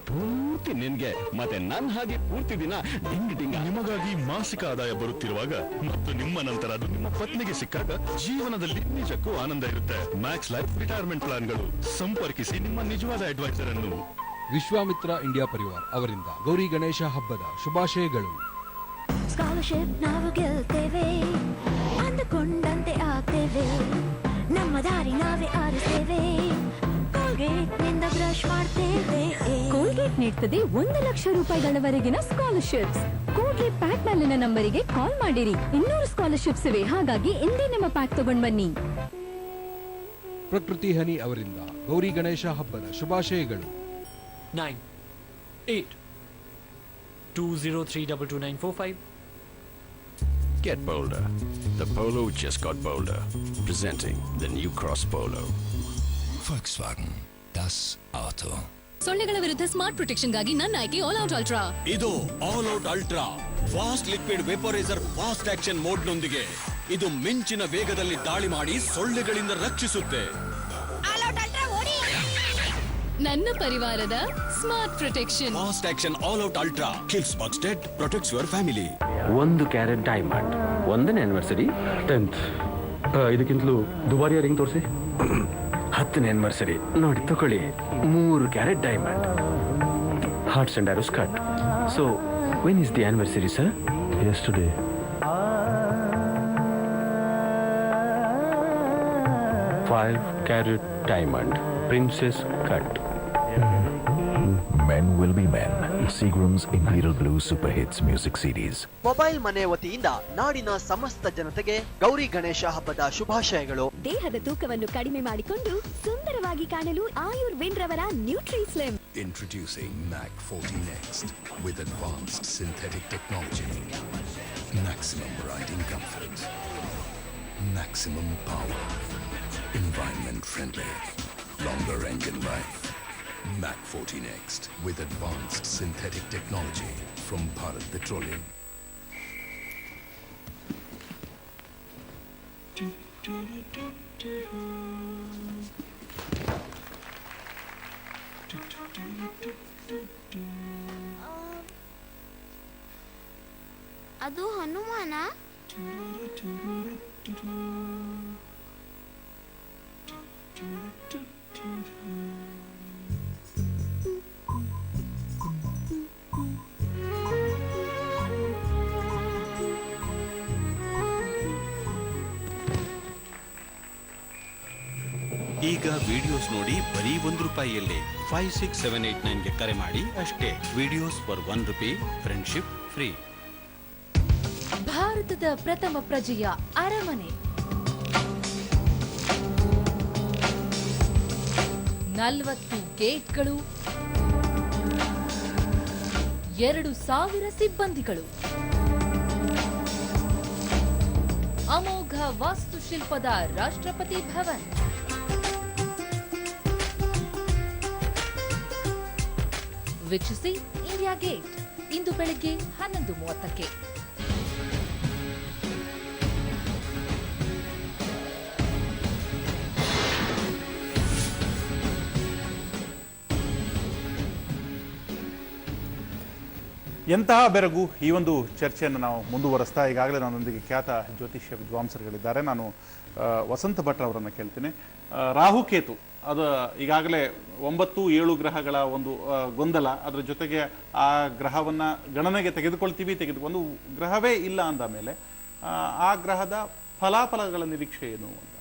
ಪೂರ್ತಿ ನಿನ್ಗೆ, ಮತ್ತೆ ನನ್ನ ಹಾಗೆ ಪೂರ್ತಿ ದಿನ ಡಿಂಗ್ ಡಿಂಗ್. ನಿಮಗಾಗಿ ಮಾಸಿಕ ಆದಾಯ ಬರುತ್ತಿರುವಾಗ ಮತ್ತು ನಿಮ್ಮ ನಂತರ ಅದು ನಿಮ್ಮ ಪತ್ನಿಗೆ ಸಿಕ್ಕಾಗ ಜೀವನದಲ್ಲಿ ನಿಜಕ್ಕೂ ಆನಂದ ಇರುತ್ತೆ. ಮ್ಯಾಕ್ಸ್ ಲೈಫ್ ರಿಟೈರ್ಮೆಂಟ್ ಪ್ಲಾನ್ಗಳು. ಸಂಪರ್ಕಿಸಿ ನಿಮ್ಮ ನಿಜವಾದ ಅಡ್ವೈಸರ್ ಅನ್ನು. ವಿಶ್ವಾಮಿತ್ರ ಇಂಡಿಯಾ ಪರಿವಾರ್ ಅವರಿಂದ ಗೌರಿ ಗಣೇಶ ಹಬ್ಬದ ಶುಭಾಶಯಗಳು. ಸ್ಕಾಲರ್ಶಿಪ್ ನಾವು ಗೆಲ್ತೇವೆ, ಅಂದುಕೊಂಡಂತೆ ಆಗ್ತೇವೆ, ನಮ್ಮ ದಾರಿ ನಾವೇ ಆರಿಸ್ತೇವೆ. ಕೋಲ್ಗೇಟ್ ನಿಂದ ಬ್ರಷ್ ಮಾಡ್ತೇವೆ. ಕೋಲ್ಗೇಟ್ ನೀಡ್ತದೆ 1 ಲಕ್ಷ ರೂಪಾಯಿಗಳವರೆಗಿನ ಸ್ಕಾಲರ್ಶಿಪ್ಸ್. ಕೋಲ್ಗೇಟ್ ಪ್ಯಾಕ್ ಮೇಲಿನ ನಂಬರಿಗೆ ಕಾಲ್ ಮಾಡಿರಿ. 200 ಸ್ಕಾಲರ್ಶಿಪ್ಸ್ ಇವೆ, ಹಾಗಾಗಿ ಇಂದೇ ನಿಮ್ಮ ಪ್ಯಾಕ್ ತಗೊಂಡ್ ಬನ್ನಿ. ಪ್ರಕೃತಿ ಹನಿ ಅವರಿಂದ ಗೌರಿ ಗಣೇಶ ಹಬ್ಬದ ಶುಭಾಶಯಗಳು. 9820322945. Get bolder. The Polo just got bolder. Presenting the new Cross Polo. Volkswagen, das Auto. ಸೊಳ್ಳೆಗಳ ವಿರುದ್ಧ ಸ್ಮಾರ್ಟ್ ಪ್ರೊಟೆಕ್ಷನ್ಗಾಗಿ ನನ್ನ ಆಯ್ಕೆ ಆಲ್ ಔಟ್ ಅಲ್ಟ್ರಾ. ಇದು All Out Ultra fast liquid vaporiser fast action mode ನೊಂದಿಗೆ. ಇದು ಮಿಂಚಿನ ವೇಗದಲ್ಲಿ ದಾಳಿ ಮಾಡಿ ಸೊಳ್ಳೆಗಳಿಂದ ರಕ್ಷಿಸುತ್ತೆ. ನನ್ನ ಪರಿವಾರದ smart protection. Fast action All Out Ultra kills bugs dead, protects your family. 1 carat diamond, 1ನೇ ಆನಿವರ್ಸರಿ 10th. ಇದಕ್ಕಿಂತಲೂ ದುಬಾರಿಯ ರಿಂಗ್ ತೋರಿಸಿ. 10ನೇ ಆನಿವರ್ಸರಿ ನೋಡಿ ತಗೊಳ್ಳಿ, 3 carat diamond, hearts and arrows cut. So when is the anniversary sir? Yesterday. 5 carat diamond, princess cut. Men will be men. Seagram's Imperial Blue Super Hits Music CDs. Mobile ಮನೆ ವತಿಯಿಂದ ನಾಡಿನ ಸಮಸ್ತ ಜನತೆಗೆ ಗೌರಿ ಗಣೇಶ ಹಬ್ಬದ ಶುಭಾಶಯಗಳು. ದೇಹದ ತೂಕವನ್ನು ಕಡಿಮೆ ಮಾಡಿಕೊಂಡು ಸುಂದರವಾಗಿ ಕಾಣಲು ಆಯುರ್ವಿನ್ ರವರ nutri slim. Introducing MAC 40 Next with advanced synthetic technology. Maximum riding comfort. Maximum power. Environment friendly. Longer engine life. Mac 14 Next with advanced synthetic technology from Bharat Petroleum. ಅದು ಹನುಮಾನ. ಈಗ ವಿಡಿಯೋಸ್ ನೋಡಿ ಬರೀ ₹1 5679 ಕರೆ ಮಾಡಿ ಅಷ್ಟೇ. Videos for ₹1, friendship free. ಭಾರತದ ಪ್ರಥಮ ಪ್ರಜೆಯ ಅರಮನೆ, 40 ಗೇಟ್ಗಳು, 2,000 ಸಿಬ್ಬಂದಿಗಳು, ಅಮೋಘ ವಾಸ್ತುಶಿಲ್ಪದ ರಾಷ್ಟ್ರಪತಿ ಭವನ್. ವೀಕ್ಷಿಸಿ ಇಂಡಿಯಾ ಗೇಟ್ ಇಂದು ಬೆಳಗ್ಗೆ 11:30ಕ್ಕೆ. ಎಂತಹ ಬೆರಗು ಈ ಒಂದು ಚರ್ಚೆಯನ್ನು ನಾವು ಮುಂದುವರಿಸ್ತಾ ಈಗಾಗಲೇ ನನ್ನೊಂದಿಗೆ ಖ್ಯಾತ ಜ್ಯೋತಿಷ್ಯ ವಿದ್ವಾಂಸರುಗಳಿದ್ದಾರೆ. ನಾನು ವಸಂತ ಭಟ್ರ ಅವರನ್ನು ಕೇಳ್ತೀನಿ. ರಾಹುಕೇತು ಅದು ಈಗಾಗಲೇ 9-7 ಗ್ರಹಗಳ ಒಂದು ಗೊಂದಲ, ಅದರ ಜೊತೆಗೆ ಆ ಗ್ರಹವನ್ನು ಗಣನೆಗೆ ತೆಗೆದುಕೊಳ್ತೀವಿ, ಒಂದು ಗ್ರಹವೇ ಇಲ್ಲ ಅಂದ ಮೇಲೆ ಆ ಗ್ರಹದ ಫಲಾಫಲಗಳ ನಿರೀಕ್ಷೆ ಏನು ಅಂತ.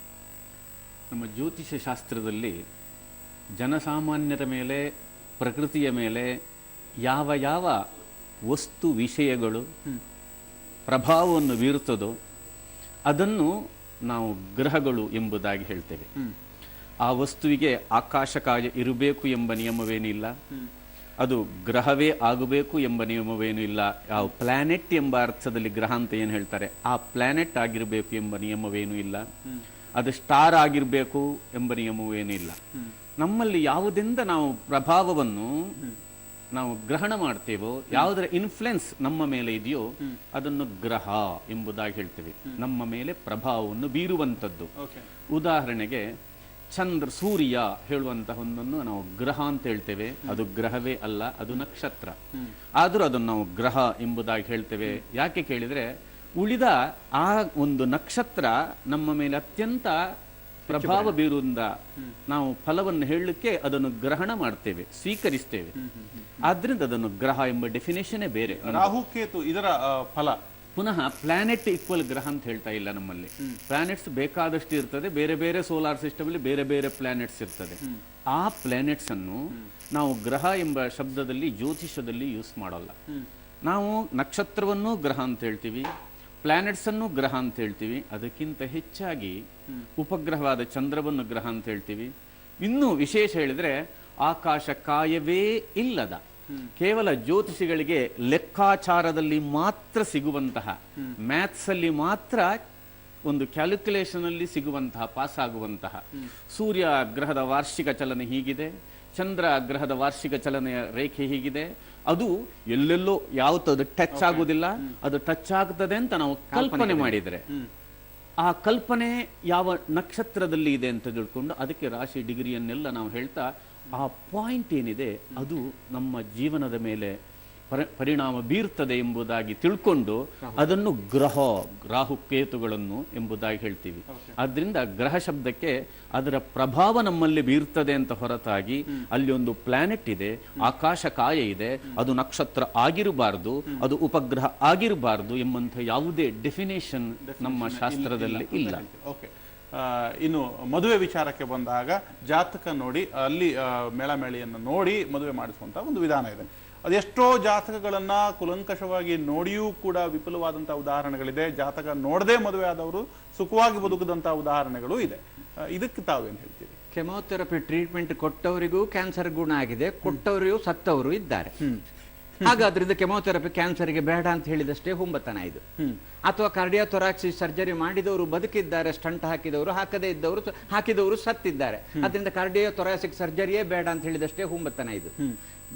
ನಮ್ಮ ಜ್ಯೋತಿಷ್ಯ ಶಾಸ್ತ್ರದಲ್ಲಿ ಜನಸಾಮಾನ್ಯರ ಮೇಲೆ, ಪ್ರಕೃತಿಯ ಮೇಲೆ ಯಾವ ಯಾವ ವಸ್ತು ವಿಷಯಗಳು ಪ್ರಭಾವವನ್ನು ಬೀರುತ್ತದೋ ಅದನ್ನು ನಾವು ಗ್ರಹಗಳು ಎಂಬುದಾಗಿ ಹೇಳ್ತೇವೆ. ಆ ವಸ್ತುವಿಗೆ ಆಕಾಶಕಾಯ ಇರಬೇಕು ಎಂಬ ನಿಯಮವೇನಿಲ್ಲ, ಅದು ಗ್ರಹವೇ ಆಗಬೇಕು ಎಂಬ ನಿಯಮವೇನೂ ಇಲ್ಲ. ಯಾವ ಪ್ಲಾನೆಟ್ ಎಂಬ ಅರ್ಥದಲ್ಲಿ ಗ್ರಹ ಅಂತ ಏನು ಹೇಳ್ತಾರೆ, ಆ ಪ್ಲಾನೆಟ್ ಆಗಿರಬೇಕು ಎಂಬ ನಿಯಮವೇನೂ ಇಲ್ಲ, ಅದು ಸ್ಟಾರ್ ಆಗಿರಬೇಕು ಎಂಬ ನಿಯಮವೇನೂ ಇಲ್ಲ. ನಮ್ಮಲ್ಲಿ ಯಾವುದರಿಂದ ನಾವು ಪ್ರಭಾವವನ್ನು ನಾವು ಗ್ರಹಣ ಮಾಡ್ತೇವೋ, ಯಾವುದರ ಇನ್ಫ್ಲುಯೆನ್ಸ್ ನಮ್ಮ ಮೇಲೆ ಇದೆಯೋ ಅದನ್ನು ಗ್ರಹ ಎಂಬುದಾಗಿ ಹೇಳ್ತೇವೆ. ನಮ್ಮ ಮೇಲೆ ಪ್ರಭಾವವನ್ನು ಬೀರುವಂಥದ್ದು. ಉದಾಹರಣೆಗೆ ಚಂದ್ರ, ಸೂರ್ಯ ಹೇಳುವಂತಹ ಒಂದನ್ನು ನಾವು ಗ್ರಹ ಅಂತ ಹೇಳ್ತೇವೆ. ಅದು ಗ್ರಹವೇ ಅಲ್ಲ, ಅದು ನಕ್ಷತ್ರ. ಆದರೂ ಅದನ್ನು ನಾವು ಗ್ರಹ ಎಂಬುದಾಗಿ ಹೇಳ್ತೇವೆ. ಯಾಕೆ ಕೇಳಿದ್ರೆ, ಉಳಿದ ಆ ಒಂದು ನಕ್ಷತ್ರ ನಮ್ಮ ಮೇಲೆ ಅತ್ಯಂತ ಪ್ರಭಾವ ಬೀರುವುದರಿಂದ ನಾವು ಫಲವನ್ನು ಹೇಳಲಿಕ್ಕೆ ಅದನ್ನು ಗ್ರಹಣ ಮಾಡ್ತೇವೆ, ಸ್ವೀಕರಿಸ್ತೇವೆ. ಆದ್ರಿಂದ ಅದನ್ನು ಗ್ರಹ ಎಂಬ ಡೆಫಿನೇಷನ್ ಬೇರೆ. ರಾಹುಕೇತು ಇದರ ಫಲ ಪುನಃ ಪ್ಲಾನೆಟ್ ಈಕ್ವಲ್ ಗ್ರಹ ಅಂತ ಹೇಳ್ತಾ ಇಲ್ಲ. ನಮ್ಮಲ್ಲಿ ಪ್ಲಾನೆಟ್ಸ್ ಬೇಕಾದಷ್ಟು ಇರ್ತದೆ, ಬೇರೆ ಬೇರೆ ಸೋಲಾರ್ ಸಿಸ್ಟಮ್ ಅಲ್ಲಿ ಬೇರೆ ಬೇರೆ ಪ್ಲಾನೆಟ್ಸ್ ಇರ್ತದೆ. ಆ ಪ್ಲಾನೆಟ್ಸ್ ಅನ್ನು ನಾವು ಗ್ರಹ ಎಂಬ ಶಬ್ದದಲ್ಲಿ ಜ್ಯೋತಿಷದಲ್ಲಿ ಯೂಸ್ ಮಾಡಲ್ಲ. ನಾವು ನಕ್ಷತ್ರವನ್ನು ಗ್ರಹ ಅಂತ ಹೇಳ್ತೀವಿ, ಪ್ಲಾನೆಟ್ಸ್ ಅನ್ನು ಗ್ರಹ ಅಂತ ಹೇಳ್ತೀವಿ. ಅದಕ್ಕಿಂತ ಹೆಚ್ಚಾಗಿ ಉಪಗ್ರಹವಾದ ಚಂದ್ರವನ್ನು ಗ್ರಹ ಅಂತ ಹೇಳ್ತೀವಿ. ಇನ್ನೂ ವಿಶೇಷ ಹೇಳಿದ್ರೆ ಆಕಾಶ ಕಾಯವೇ ಇಲ್ಲದ, ಕೇವಲ ಜ್ಯೋತಿಷಿಗಳಿಗೆ ಲೆಕ್ಕಾಚಾರದಲ್ಲಿ ಮಾತ್ರ ಸಿಗುವಂತಹ, ಮ್ಯಾಥ್ಸ್ ಅಲ್ಲಿ ಮಾತ್ರ ಒಂದು ಕ್ಯಾಲ್ಕುಲೇಷನ್ ಅಲ್ಲಿ ಸಿಗುವಂತಹ, ಪಾಸ್ ಆಗುವಂತಹ ಸೂರ್ಯ ಗ್ರಹದ ವಾರ್ಷಿಕ ಚಲನೆ ಹೀಗಿದೆ, ಚಂದ್ರ ಗ್ರಹದ ವಾರ್ಷಿಕ ಚಲನೆಯ ರೇಖೆ ಹೀಗಿದೆ, ಅದು ಎಲ್ಲೆಲ್ಲೋ ಯಾವತ್ತದು ಟಚ್ ಆಗುವುದಿಲ್ಲ, ಅದು ಟಚ್ ಆಗ್ತದೆ ಅಂತ ನಾವು ಕಲ್ಪನೆ ಮಾಡಿದರೆ ಆ ಕಲ್ಪನೆ ಯಾವ ನಕ್ಷತ್ರದಲ್ಲಿ ಇದೆ ಅಂತ ತಿಳ್ಕೊಂಡು ಅದಕ್ಕೆ ರಾಶಿ ಡಿಗ್ರಿಯನ್ನೆಲ್ಲ ನಾವು ಹೇಳ್ತಾ ಆ ಪಾಯಿಂಟ್ ಏನಿದೆ ಅದು ನಮ್ಮ ಜೀವನದ ಮೇಲೆ ಪರಿಣಾಮ ಬೀರ್ತದೆ ಎಂಬುದಾಗಿ ತಿಳ್ಕೊಂಡು ಅದನ್ನು ಗ್ರಹ, ರಾಹುಕೇತುಗಳನ್ನು ಎಂಬುದಾಗಿ ಹೇಳ್ತೀವಿ. ಆದ್ರಿಂದ ಗ್ರಹ ಶಬ್ದಕ್ಕೆ ಅದರ ಪ್ರಭಾವ ನಮ್ಮಲ್ಲಿ ಬೀರ್ತದೆ ಅಂತ ಹೊರತಾಗಿ ಅಲ್ಲಿ ಒಂದು ಪ್ಲಾನೆಟ್ ಇದೆ, ಆಕಾಶ ಕಾಯ ಇದೆ, ಅದು ನಕ್ಷತ್ರ ಆಗಿರಬಾರ್ದು, ಅದು ಉಪಗ್ರಹ ಆಗಿರಬಾರ್ದು ಎಂಬಂಥ ಯಾವುದೇ ಡೆಫಿನೇಷನ್ ನಮ್ಮ ಶಾಸ್ತ್ರದಲ್ಲಿ ಇಲ್ಲ. ಇನ್ನು ಮದುವೆ ವಿಚಾರಕ್ಕೆ ಬಂದಾಗ ಜಾತಕ ನೋಡಿ ಅಲ್ಲಿ ಮೇಳಮೇಳಿಯನ್ನು ನೋಡಿ ಮದುವೆ ಮಾಡಿಸುವಂತ ಒಂದು ವಿಧಾನ ಇದೆ. ಅದೆಷ್ಟೋ ಜಾತಕಗಳನ್ನ ಕುಲಂಕಷವಾಗಿ ನೋಡಿಯೂ ಕೂಡ ವಿಫಲವಾದಂತಹ ಉದಾಹರಣೆಗಳಿದೆ. ಜಾತಕ ನೋಡದೆ ಮದುವೆ ಆದವರು ಸುಖವಾಗಿ ಬದುಕದಂತಹ ಉದಾಹರಣೆಗಳು ಇದೆ. ಇದಕ್ಕೆ ತಾವೇನು ಹೇಳ್ತೀರಿ? ಕೆಮೊಥೆರಪಿ ಟ್ರೀಟ್ಮೆಂಟ್ ಕೊಟ್ಟವರಿಗೂ ಕ್ಯಾನ್ಸರ್ ಗುಣ ಆಗಿದೆ, ಕೊಟ್ಟವರಿಗೂ ಸತ್ತವರು ಇದ್ದಾರೆ. ಹಾಗಾದ್ರಿಂದ ಕೆಮೊಥೆರಪಿ ಕ್ಯಾನ್ಸರ್ಗೆ ಬೇಡ ಅಂತ ಹೇಳಿದಷ್ಟೇ ಹುಂಬತನ ಇದು. ಅಥವಾ ಕಾರ್ಡಿಯೋಥೊರಾಕ್ಸಿಸ್ ಸರ್ಜರಿ ಮಾಡಿದವರು ಬದುಕಿದ್ದಾರೆ, ಸ್ಟಂಟ್ ಹಾಕಿದವರು, ಹಾಕದೇ ಇದ್ದವರು, ಹಾಕಿದವರು ಸತ್ತಿದ್ದಾರೆ. ಅದರಿಂದ ಕಾರ್ಡಿಯೋಥೊರಾಸಿಕ್ ಸರ್ಜರಿಯೇ ಬೇಡ ಅಂತ ಹೇಳಿದಷ್ಟೇ ಹುಂಬತನ ಇದು.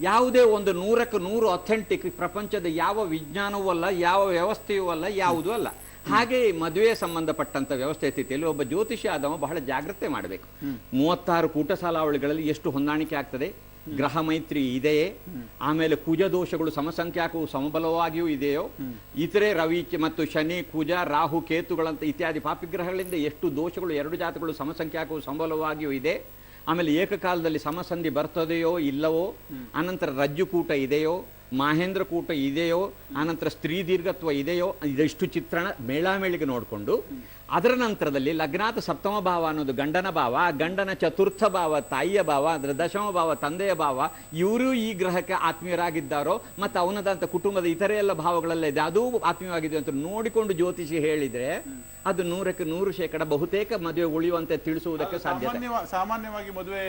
ಯಾವುದೇ ಒಂದು 100ಕ್ಕೆ 100 ಅಥೆಂಟಿಕ್ ಪ್ರಪಂಚದ ಯಾವ ವಿಜ್ಞಾನವೂ ಅಲ್ಲ, ಯಾವ ವ್ಯವಸ್ಥೆಯೂ ಅಲ್ಲ, ಯಾವುದೂ ಅಲ್ಲ. ಹಾಗೆ ಮದುವೆ ಸಂಬಂಧಪಟ್ಟಂತ ವ್ಯವಸ್ಥೆ ಸ್ಥಿತಿಯಲ್ಲಿ ಒಬ್ಬ ಜ್ಯೋತಿಷಿ ಆದವ ಬಹಳ ಜಾಗ್ರತೆ ಮಾಡಬೇಕು. 36 ಕೂಟಸಾಲಾವಳಿಗಳಲ್ಲಿ ಎಷ್ಟು ಹೊಂದಾಣಿಕೆ ಆಗ್ತದೆ, ಗ್ರಹ ಮೈತ್ರಿ ಇದೆಯೇ, ಆಮೇಲೆ ಕುಜ ದೋಷಗಳು ಸಮಸಂಖ್ಯಾಕವು ಸಮಬಲವಾಗಿಯೂ ಇದೆಯೋ, ಇತರೆ ರವಿ ಮತ್ತು ಶನಿ, ಕುಜ, ರಾಹು, ಕೇತುಗಳಂತ ಇತ್ಯಾದಿ ಪಾಪಿಗ್ರಹಗಳಿಂದ ಎಷ್ಟು ದೋಷಗಳು, 2 ಜಾತಗಳು ಸಮಸಂಖ್ಯಾಕವು ಸಮಬಲವಾಗಿಯೂ ಇದೆ. ಆಮೇಲೆ ಏಕಕಾಲದಲ್ಲಿ ಸಮಸಂಧಿ ಬರ್ತದೆಯೋ ಇಲ್ಲವೋ, ಅನಂತರ ರಜ್ಜುಕೂಟ ಇದೆಯೋ, ಮಹೇಂದ್ರ ಕೂಟ ಇದೆಯೋ, ಆನಂತರ ಸ್ತ್ರೀ ದೀರ್ಘತ್ವ ಇದೆಯೋ, ಇದೆಷ್ಟು ಚಿತ್ರಣ ಮೇಳಾಮೇಳಿಗೆ ನೋಡಿಕೊಂಡು ಅದರ ನಂತರದಲ್ಲಿ ಲಗ್ನಾಥ ಸಪ್ತಮ ಭಾವ ಅನ್ನೋದು ಗಂಡನ ಭಾವ, ಗಂಡನ ಚತುರ್ಥ ಭಾವ ತಾಯಿಯ ಭಾವ, ಅದರ ದಶಮ ಭಾವ ತಂದೆಯ ಭಾವ, ಇವರು ಈ ಗ್ರಹಕ್ಕೆ ಆತ್ಮೀಯರಾಗಿದ್ದಾರೋ ಮತ್ತು ಅವನದಂತ ಕುಟುಂಬದ ಇತರೆ ಎಲ್ಲ ಭಾವಗಳೆಲ್ಲ ಇದೆ, ಅದೂ ಆತ್ಮೀಯವಾಗಿದೆ ಅಂತ ನೋಡಿಕೊಂಡು ಜ್ಯೋತಿಷಿ ಹೇಳಿದ್ರೆ ಅದು 100ಕ್ಕೆ 100% ಬಹುತೇಕ ಮದುವೆ ಉಳಿಯುವಂತೆ ತಿಳಿಸುವುದಕ್ಕೆ ಸಾಧ್ಯ. ಸಾಮಾನ್ಯವಾಗಿ ಮದುವೆ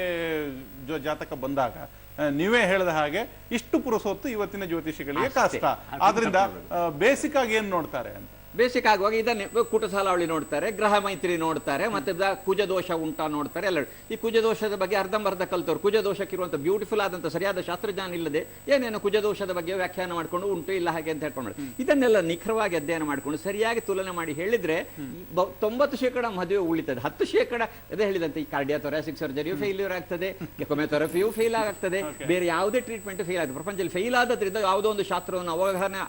ಜಾತಕ ಬಂದಾಗ ನೀವೇ ಹೇಳಿದ ಹಾಗೆ ಇಷ್ಟು ಪುರುಸೊತ್ತು ಇವತ್ತಿನ ಜ್ಯೋತಿಷಿಗಳಿಗೆ ಕಷ್ಟ. ಆದ್ರಿಂದ ಬೇಸಿಕ್ ಆಗಿ ಏನ್ ನೋಡ್ತಾರೆ ಅಂತ, ಬೇಸಿಕ್ ಆಗುವಾಗ ಇದನ್ನೇ ಕೂಟಸಾಲಾವಳಿ ನೋಡ್ತಾರೆ, ಗ್ರಹ ಮೈತ್ರಿ ನೋಡ್ತಾರೆ, ಮತ್ತೆ ಕುಜ ದೋಷ ಉಂಟಾ ನೋಡ್ತಾರೆ ಎಲ್ಲ. ಈ ಕುಜ ದೋಷದ ಬಗ್ಗೆ ಅರ್ಧಂಬರ್ಧ ಕಲ್ತವ್ರು, ಕುಜ ದೋಷಕ್ಕಿರುವಂತ ಬ್ಯೂಟಿಫುಲ್ ಆದಂತ ಸರಿಯಾದ ಶಾಸ್ತ್ರಜ್ಞಾನ ಇಲ್ಲದೆ ಏನೇನು ಕುಜ ದೋಷದ ಬಗ್ಗೆ ವ್ಯಾಖ್ಯಾನ ಮಾಡ್ಕೊಂಡು ಉಂಟು ಇಲ್ಲ ಹಾಗೆ ಅಂತ ಹೇಳ್ಕೊಂಡು ಇದನ್ನೆಲ್ಲ ನಿಖರವಾಗಿ ಅಧ್ಯಯನ ಮಾಡ್ಕೊಂಡು ಸರಿಯಾಗಿ ತುಲನೆ ಮಾಡಿ ಹೇಳಿದ್ರೆ 90% ಮದುವೆ ಉಳಿತದೆ. 10% ಅದೇ ಹೇಳಿದಂತೆ ಈ ಕಾರ್ಡಿಯೋಥೊರಾಸಿಕ್ ಸರ್ಜರಿಯು ಫೇಲ್ಯೂರ್ ಆಗ್ತದೆ, ಕೆಮೊಥೆರಪಿಯು ಫೇಲ್ ಆಗ್ತದೆ, ಬೇರೆ ಯಾವುದೇ ಟ್ರೀಟ್ಮೆಂಟ್ ಫೇಲ್ ಆಗ್ತದೆ. ಪ್ರಪಂಚದಲ್ಲಿ ಫೇಲ್ ಆದ್ರಿಂದ ಯಾವುದೋ ಒಂದು ಶಾಸ್ತ್ರವನ್ನು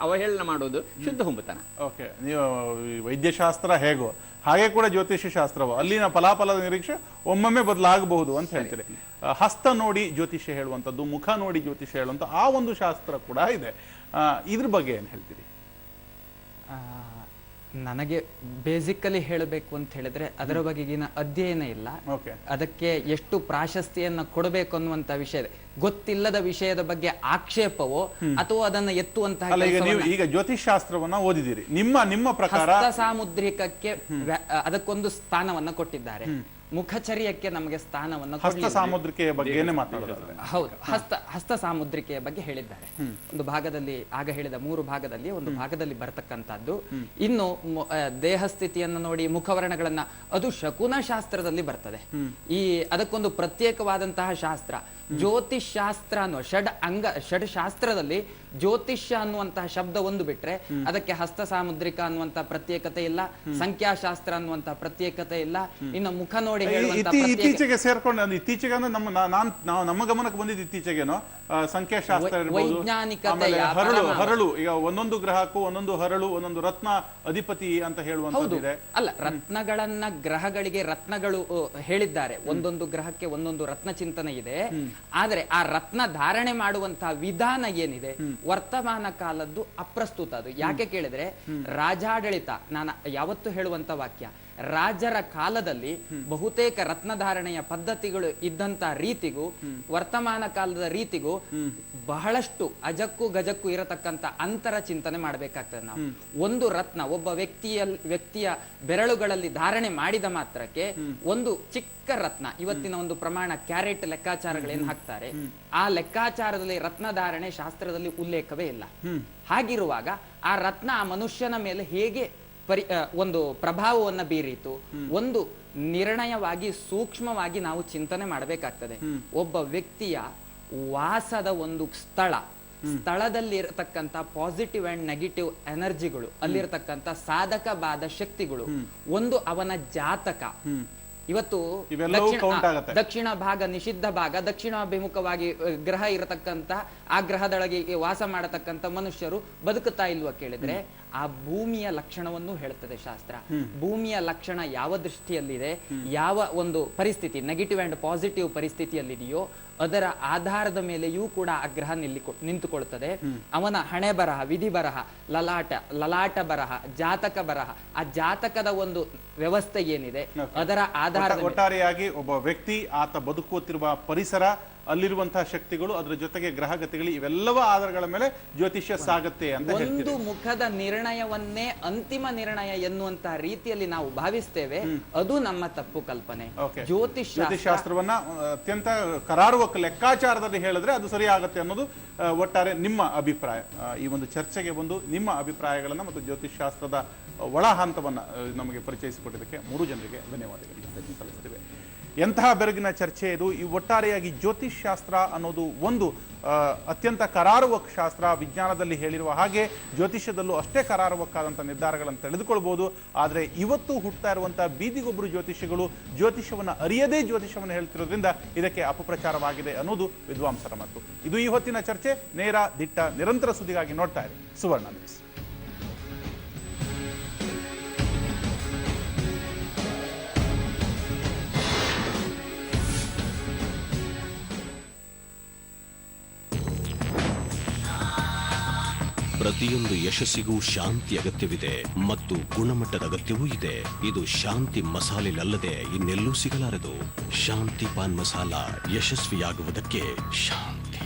ಅವಹೇಳನ ಮಾಡೋದು ಶುದ್ಧ ಹುಂಬತನ. ಓಕೆ, ನೀವು ವೈದ್ಯಶಾಸ್ತ್ರ ಹೇಗೋ ಹಾಗೆ ಕೂಡ ಜ್ಯೋತಿಷ್ಯ ಶಾಸ್ತ್ರವು ಅಲ್ಲಿನ ಫಲಾಫಲದ ನಿರೀಕ್ಷೆ ಒಮ್ಮೊಮ್ಮೆ ಬದಲಾಗಬಹುದು ಅಂತ ಹೇಳ್ತೀರಿ. ಹಸ್ತ ನೋಡಿ ಜ್ಯೋತಿಷ್ಯ ಹೇಳುವಂಥದ್ದು, ಮುಖ ನೋಡಿ ಜ್ಯೋತಿಷ್ಯ ಹೇಳುವಂಥ ಆ ಒಂದು ಶಾಸ್ತ್ರ ಕೂಡ ಇದೆ. ಇದ್ರ ಬಗ್ಗೆ ಏನು ಹೇಳ್ತೀರಿ? ನನಗೆ ಬೇಸಿಕಲಿ ಹೇಳಬೇಕು ಅಂತ ಹೇಳಿದ್ರೆ ಅದರ ಬಗೆಗಿನ ಅಧ್ಯಯನ ಇಲ್ಲ, ಅದಕ್ಕೆ ಎಷ್ಟು ಪ್ರಾಶಸ್ತ್ಯವನ್ನು ಕೊಡಬೇಕು ಅನ್ನುವಂತ ವಿಷಯ ಗೊತ್ತಿಲ್ಲದ ವಿಷಯದ ಬಗ್ಗೆ ಆಕ್ಷೇಪವೋ ಅಥವಾ ಅದನ್ನ ಎತ್ತುವಂತಹ. ಈಗ ಜ್ಯೋತಿಷ್ ಶಾಸ್ತ್ರವನ್ನ ಓದಿದಿರಿ, ನಿಮ್ಮ ಪ್ರಕಾರ ಸಾಮುದ್ರಿಕಕ್ಕೆ ಅದಕ್ಕೊಂದು ಸ್ಥಾನವನ್ನ ಕೊಟ್ಟಿದ್ದಾರೆ, ಮುಖಚರ್ಯಕ್ಕೆ ನಮಗೆ ಸ್ಥಾನವನ್ನು ಹಸ್ತ ಸಾಮುದ್ರಿಕೆಯ ಬಗ್ಗೆ ಮಾತಾಡೋದು. ಹೌದು, ಹಸ್ತ ಸಾಮುದ್ರಿಕೆಯ ಬಗ್ಗೆ ಹೇಳಿದ್ದಾರೆ. ಒಂದು ಭಾಗದಲ್ಲಿ ಆಗ ಹೇಳಿದ 3 ಭಾಗದಲ್ಲಿ ಒಂದು ಭಾಗದಲ್ಲಿ ಬರ್ತಕ್ಕಂಥದ್ದು. ಇನ್ನು ದೇಹ ಸ್ಥಿತಿಯನ್ನು ನೋಡಿ ಮುಖವರ್ಣಗಳನ್ನ, ಅದು ಶಕುನ ಶಾಸ್ತ್ರದಲ್ಲಿ ಬರ್ತದೆ. ಈ ಅದಕ್ಕೊಂದು ಪ್ರತ್ಯೇಕವಾದಂತಹ ಶಾಸ್ತ್ರ ಜ್ಯೋತಿಷ್ ಶಾಸ್ತ್ರ ಅನ್ನೋ ಷಡ್ ಶಾಸ್ತ್ರದಲ್ಲಿ ಜ್ಯೋತಿಷ್ಯ ಅನ್ನುವಂತಹ ಶಬ್ದ ಒಂದು ಬಿಟ್ರೆ ಅದಕ್ಕೆ ಹಸ್ತ ಸಾಮುದ್ರಿಕ ಅನ್ನುವಂತ ಪ್ರತ್ಯೇಕತೆ ಇಲ್ಲ, ಸಂಖ್ಯಾಶಾಸ್ತ್ರ ಅನ್ನುವಂತ ಪ್ರತ್ಯೇಕತೆ ಇಲ್ಲ. ಇನ್ನು ಮುಖ ನೋಡಿ ಇತ್ತೀಚೆಗೆ ಸೇರ್ಕೊಂಡು ಇತ್ತೀಚೆಗೆ ನಮ್ಮ ಗಮನಕ್ಕೆ ಬಂದಿದ್ದು ಇತ್ತೀಚೆಗೇನೋ ಸಂಖ್ಯಾಶಾಸ್ತ್ರ ವೈಜ್ಞಾನಿಕತೆ ಹರಳು, ಈಗ ಒಂದೊಂದು ಗ್ರಹಕ್ಕೂ ಒಂದೊಂದು ಹರಳು, ಒಂದೊಂದು ರತ್ನ ಅಧಿಪತಿ ಅಂತ ಹೇಳುವಂತದ್ದು. ಅಲ್ಲ, ರತ್ನಗಳನ್ನ ಗ್ರಹಗಳಿಗೆ ರತ್ನಗಳು ಹೇಳಿದ್ದಾರೆ, ಒಂದೊಂದು ಗ್ರಹಕ್ಕೆ ಒಂದೊಂದು ರತ್ನ ಚಿಂತನೆ ಇದೆ. ಆದ್ರೆ ಆ ರತ್ನ ಧಾರಣೆ ಮಾಡುವಂತಹ ವಿಧಾನ ಏನಿದೆ ವರ್ತಮಾನ ಕಾಲದ್ದು ಅಪ್ರಸ್ತುತ. ಅದು ಯಾಕೆ ಕೇಳಿದ್ರೆ ರಾಜಾಡಳಿತ, ನಾನು ಯಾವತ್ತೂ ಹೇಳುವಂತ ವಾಕ್ಯ, ರಾಜರ ಕಾಲದಲ್ಲಿ ಬಹುತೇಕ ರತ್ನಧಾರಣೆಯ ಪದ್ಧತಿಗಳು ಇದ್ದಂತ ರೀತಿಗೂ ವರ್ತಮಾನ ಕಾಲದ ರೀತಿಗೂ ಬಹಳಷ್ಟು ಅಜಕ್ಕೂ ಗಜಕ್ಕೂ ಇರತಕ್ಕಂತ ಅಂತರ ಚಿಂತನೆ ಮಾಡಬೇಕಾಗ್ತದೆ. ನಾವು ಒಂದು ರತ್ನ ಒಬ್ಬ ವ್ಯಕ್ತಿಯ ಬೆರಳುಗಳಲ್ಲಿ ಧಾರಣೆ ಮಾಡಿದ ಮಾತ್ರಕ್ಕೆ ಒಂದು ಚಿಕ್ಕ ರತ್ನ, ಇವತ್ತಿನ ಒಂದು ಪ್ರಮಾಣ ಕ್ಯಾರೆಟ್ ಲೆಕ್ಕಾಚಾರಗಳೇನು ಹಾಕ್ತಾರೆ ಆ ಲೆಕ್ಕಾಚಾರದಲ್ಲಿ ರತ್ನಧಾರಣೆ ಶಾಸ್ತ್ರದಲ್ಲಿ ಉಲ್ಲೇಖವೇ ಇಲ್ಲ. ಹಾಗಿರುವಾಗ ಆ ರತ್ನ ಆ ಮನುಷ್ಯನ ಮೇಲೆ ಹೇಗೆ ಒಂದು ಪ್ರಭಾವವನ್ನು ಬೀರಿತು, ಒಂದು ನಿರ್ಣಯವಾಗಿ ಸೂಕ್ಷ್ಮವಾಗಿ ನಾವು ಚಿಂತನೆ ಮಾಡಬೇಕಾಗ್ತದೆ. ಒಬ್ಬ ವ್ಯಕ್ತಿಯ ವಾಸದ ಒಂದು ಸ್ಥಳದಲ್ಲಿ ಇರತಕ್ಕಂತ ಪಾಸಿಟಿವ್ ಅಂಡ್ ನೆಗೆಟಿವ್ ಎನರ್ಜಿಗಳು, ಅಲ್ಲಿರತಕ್ಕಂತ ಸಾಧಕ ಬಾಧ ಶಕ್ತಿಗಳು, ಒಂದು ಅವನ ಜಾತಕ. ಇವತ್ತು ದಕ್ಷಿಣ ಭಾಗ ನಿಷಿದ್ಧ ಭಾಗ, ದಕ್ಷಿಣಾಭಿಮುಖವಾಗಿ ಗ್ರಹ ಇರತಕ್ಕಂತ ಆ ಗ್ರಹದೊಳಗೆ ವಾಸ ಮಾಡತಕ್ಕಂತ ಮನುಷ್ಯರು ಬದುಕುತ್ತಾ ಇಲ್ವಾ ಕೇಳಿದ್ರೆ ಆ ಭೂಮಿಯ ಲಕ್ಷಣವನ್ನು ಹೇಳುತ್ತದೆ ಶಾಸ್ತ್ರ. ಭೂಮಿಯ ಲಕ್ಷಣ ಯಾವ ದೃಷ್ಟಿಯಲ್ಲಿದೆ, ಯಾವ ಒಂದು ಪರಿಸ್ಥಿತಿ ನೆಗೆಟಿವ್ ಅಂಡ್ ಪಾಸಿಟಿವ್ ಪರಿಸ್ಥಿತಿಯಲ್ಲಿದೆಯೋ ಅದರ ಆಧಾರದ ಮೇಲೆಯೂ ಕೂಡ ಆ ಗ್ರಹ ನಿಂತುಕೊಳ್ತದೆ. ಅವನ ಹಣೆ ಬರಹ, ವಿಧಿ ಬರಹ, ಲಲಾಟ ಬರಹ, ಜಾತಕ ಬರಹ, ಆ ಜಾತಕದ ಒಂದು ವ್ಯವಸ್ಥೆ ಏನಿದೆ ಅದರ ಆಧಾರದ ಒಟ್ಟಾರೆಯಾಗಿ ಒಬ್ಬ ವ್ಯಕ್ತಿ ಆತ ಬದುಕುತ್ತಿರುವ ಪರಿಸರ ಅಲ್ಲಿರುವಂತಹ ಶಕ್ತಿಗಳು, ಅದರ ಜೊತೆಗೆ ಗ್ರಹಗತಿಗಳು, ಇವೆಲ್ಲವ ಆಧಾರಗಳ ಮೇಲೆ ಜ್ಯೋತಿಷ್ಯ ಸಾಗುತ್ತೆ ಅಂತ ಒಂದು ಹೇಳ್ತೀರಿ. ಮುಖದ ನಿರ್ಣಯವನ್ನೇ ಅಂತಿಮ ನಿರ್ಣಯ ಎನ್ನುವಂತಹ ರೀತಿಯಲ್ಲಿ ನಾವು ಭಾವಿಸ್ತೇವೆ, ಅದು ನಮ್ಮ ತಪ್ಪು ಕಲ್ಪನೆ. ಜ್ಯೋತಿಷಾಸ್ತ್ರವನ್ನ ಅತ್ಯಂತ ಕರಾರುವಕ್ಕ ಲೆಕ್ಕಾಚಾರದಲ್ಲಿ ಹೇಳಿದ್ರೆ ಅದು ಸರಿ ಆಗುತ್ತೆ ಅನ್ನೋದು ಒಟ್ಟಾರೆ ನಿಮ್ಮ ಅಭಿಪ್ರಾಯ. ಈ ಒಂದು ಚರ್ಚೆಗೆ ಬಂದು ನಿಮ್ಮ ಅಭಿಪ್ರಾಯಗಳನ್ನ ಮತ್ತು ಜ್ಯೋತಿಷಾಸ್ತ್ರದ ಒಳ ಹಂತವನ್ನ ನಮಗೆ ಪರಿಚಯಿಸಿಕೊಟ್ಟಿದ್ದಕ್ಕೆ 3 ಜನರಿಗೆ ಧನ್ಯವಾದಗಳು ಸಲ್ಲಿಸ್ತೇವೆ. ಎಂತಹ ಬೆರಗಿನ ಚರ್ಚೆ ಇದು. ಈ ಒಟ್ಟಾರೆಯಾಗಿ ಜ್ಯೋತಿಷ್ಶಾಸ್ತ್ರ ಅನ್ನೋದು ಒಂದು ಅತ್ಯಂತ ಕರಾರುವಕ್ ಶಾಸ್ತ್ರ. ವಿಜ್ಞಾನದಲ್ಲಿ ಹೇಳಿರುವ ಹಾಗೆ ಜ್ಯೋತಿಷ್ಯದಲ್ಲೂ ಅಷ್ಟೇ ಕರಾರುವಕ್ಕಾದಂಥ ನಿರ್ಧಾರಗಳನ್ನು ತಿಳಿದುಕೊಳ್ಬೋದು. ಆದರೆ ಇವತ್ತು ಹುಟ್ಟುತ್ತಾ ಇರುವಂತಹ ಬೀದಿಗೊಬ್ಬರು ಜ್ಯೋತಿಷಿಗಳು ಜ್ಯೋತಿಷ್ಯವನ್ನು ಅರಿಯದೇ ಜ್ಯೋತಿಷ್ಯವನ್ನು ಹೇಳ್ತಿರೋದ್ರಿಂದ ಇದಕ್ಕೆ ಅಪಪ್ರಚಾರವಾಗಿದೆ ಅನ್ನೋದು ವಿದ್ವಾಂಸರ ಮಾತು. ಇದು ಈ ಹೊತ್ತಿನ ಚರ್ಚೆ. ನೇರ, ದಿಟ್ಟ, ನಿರಂತರ ಸುದ್ದಿಗಾಗಿ ನೋಡ್ತಾ ಇರಿ ಸುವರ್ಣ ನ್ಯೂಸ್. ಪ್ರತಿಯೊಂದು ಯಶಸ್ಸಿಗೂ ಶಾಂತಿ ಅಗತ್ಯವಿದೆ ಮತ್ತು ಗುಣಮಟ್ಟದ ಅಗತ್ಯವೂ ಇದೆ. ಇದು ಶಾಂತಿ ಮಸಾಲೆಲಲ್ಲದೆ ಇನ್ನೆಲ್ಲೂ ಸಿಗಲಾರದು. ಶಾಂತಿ ಪಾನ್ ಮಸಾಲ ಯಶಸ್ವಿಯಾಗುವುದಕ್ಕೆ ಶಾಂತಿ.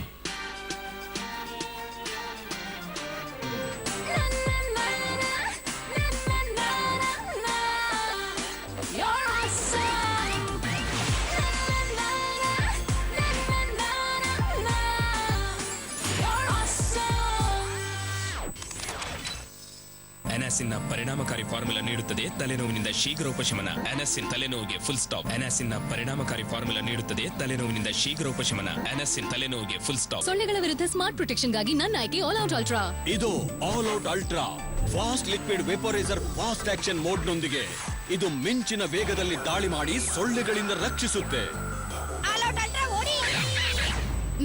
ಅನಾಸಿನ್ ಪರಿಣಾಮಕಾರಿ ಫಾರ್ಮುಲಾ ನೀಡುತ್ತದೆ ತಲೆನೋವಿನಿಂದ ಶೀಘ್ರ ಉಪಶಮನ. ಅನಾಸಿನ್ ತಲೆನೋವಿಗೆ ಫುಲ್ ಸ್ಟಾಪ್. ಅನಾಸಿನ್ ಪರಿಣಾಮಕಾರಿ ಫಾರ್ಮುಲಾ ನೀಡುತ್ತದೆ ತಲೆನೋವಿನಿಂದ ಶೀಘ್ರ ಉಪಶಮನ. ಅನಾಸಿನ್ ತಲೆನೋವಿಗೆ ಫುಲ್ ಸ್ಟಾಪ್. ಸೊಳ್ಳೆಗಳ ವಿರುದ್ಧ ಸ್ಮಾರ್ಟ್ ಪ್ರೊಟೆಕ್ಷನ್ ಗಾಗಿ ನನ್ನ ಆಯ್ಕೆ ಆಲ್ ಔಟ್ ಅಲ್ಟ್ರಾ. ಇದು All Out Ultra fast liquid vaporiser fast action mode ನೊಂದಿಗೆ. ಇದು ಮಿಂಚಿನ ವೇಗದಲ್ಲಿ ದಾಳಿ ಮಾಡಿ ಸೊಳ್ಳೆಗಳಿಂದ ರಕ್ಷಿಸುತ್ತೆ.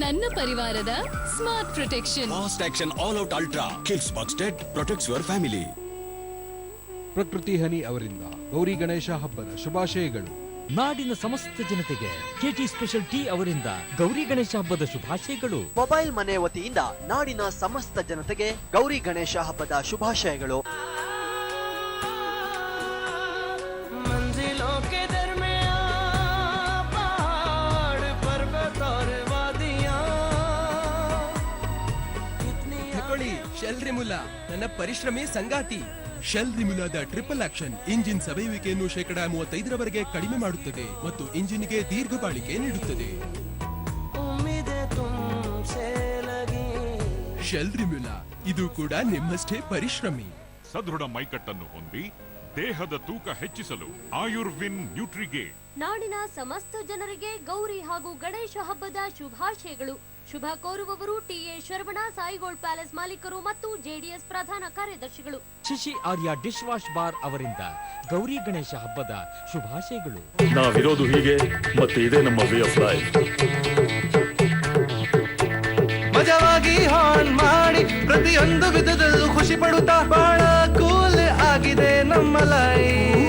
ನನ್ನ ಪರಿವಾರದ smart protection. Fast action All Out Ultra kills bugs dead, protects your family. ಪ್ರಕೃತಿ ಹನಿ ಅವರಿಂದ ಗೌರಿ ಗಣೇಶ ಹಬ್ಬದ ಶುಭಾಶಯಗಳು. ನಾಡಿನ ಸಮಸ್ತ ಜನತೆಗೆ ಕೆಟಿ ಸ್ಪೆಷಲ್ ಟೀ ಅವರಿಂದ ಗೌರಿ ಗಣೇಶ ಹಬ್ಬದ ಶುಭಾಶಯಗಳು. ಮೊಬೈಲ್ ಮನೆ ವತಿಯಿಂದ ನಾಡಿನ ಸಮಸ್ತ ಜನತೆಗೆ ಗೌರಿ ಗಣೇಶ ಹಬ್ಬದ ಶುಭಾಶಯಗಳು. ಶೆಲ್ ರಿಮುಲಾ ನನ್ನ ಪರಿಶ್ರಮಿ ಸಂಗಾತಿ. ಶೆಲ್ ರಿಮುಲಾದ ಟ್ರಿಪಲ್ ಆಕ್ಷನ್ ಇಂಜಿನ್ ಸವೆಯುವಿಕೆಯನ್ನು 35% ಕಡಿಮೆ ಮಾಡುತ್ತದೆ ಮತ್ತು ಇಂಜಿನ್ಗೆ ದೀರ್ಘ ಬಾಳಿಕೆ ನೀಡುತ್ತದೆ. ಶೆಲ್ ರಿಮುಲಾ ಇದು ಕೂಡ ನಿಮ್ಮಷ್ಟೇ ಪರಿಶ್ರಮಿ. ಸದೃಢ ಮೈಕಟ್ಟನ್ನು ಹೊಂದಿ ದೇಹದ ತೂಕ ಹೆಚ್ಚಿಸಲು ಆಯುರ್ವಿನ್ ನ್ಯೂಟ್ರಿಗೇಟ್. ನಾಡಿನ ಸಮಸ್ತ ಜನರಿಗೆ ಗೌರಿ ಹಾಗೂ ಗಣೇಶ ಹಬ್ಬದ ಶುಭಾಶಯಗಳು. ಶುಭ ಕೋರುವವರು ಟಿಎ ಶರವಣ, ಸಾಯಿಗೋಲ್ಡ್ ಪ್ಯಾಲೇಸ್ ಮಾಲೀಕರು ಮತ್ತು ಜೆಡಿಎಸ್ ಪ್ರಧಾನ ಕಾರ್ಯದರ್ಶಿಗಳು. ಶಶಿ ಆರ್ಯ ಡಿಶ್ ವಾಶ್ ಬಾರ್ ಅವರಿಂದ ಗೌರಿ ಗಣೇಶ ಹಬ್ಬದ ಶುಭಾಶಯಗಳು. ನಾವಿರೋದು ಹೀಗೆ, ಮತ್ತೆ ಇದೇ ನಮ್ಮ ವೇ ಆಫ್ ಲೈಫ್. ಮಜವಾಗಿ ಹಾನ್ ಮಾಡಿ ಪ್ರತಿಯೊಂದು ವಿಧದಲ್ಲೂ ಖುಷಿ ಪಡುತ್ತಾ ಬಹಳ ಕೂಲ್ ಆಗಿದೆ ನಮ್ಮ ಲೈಫ್.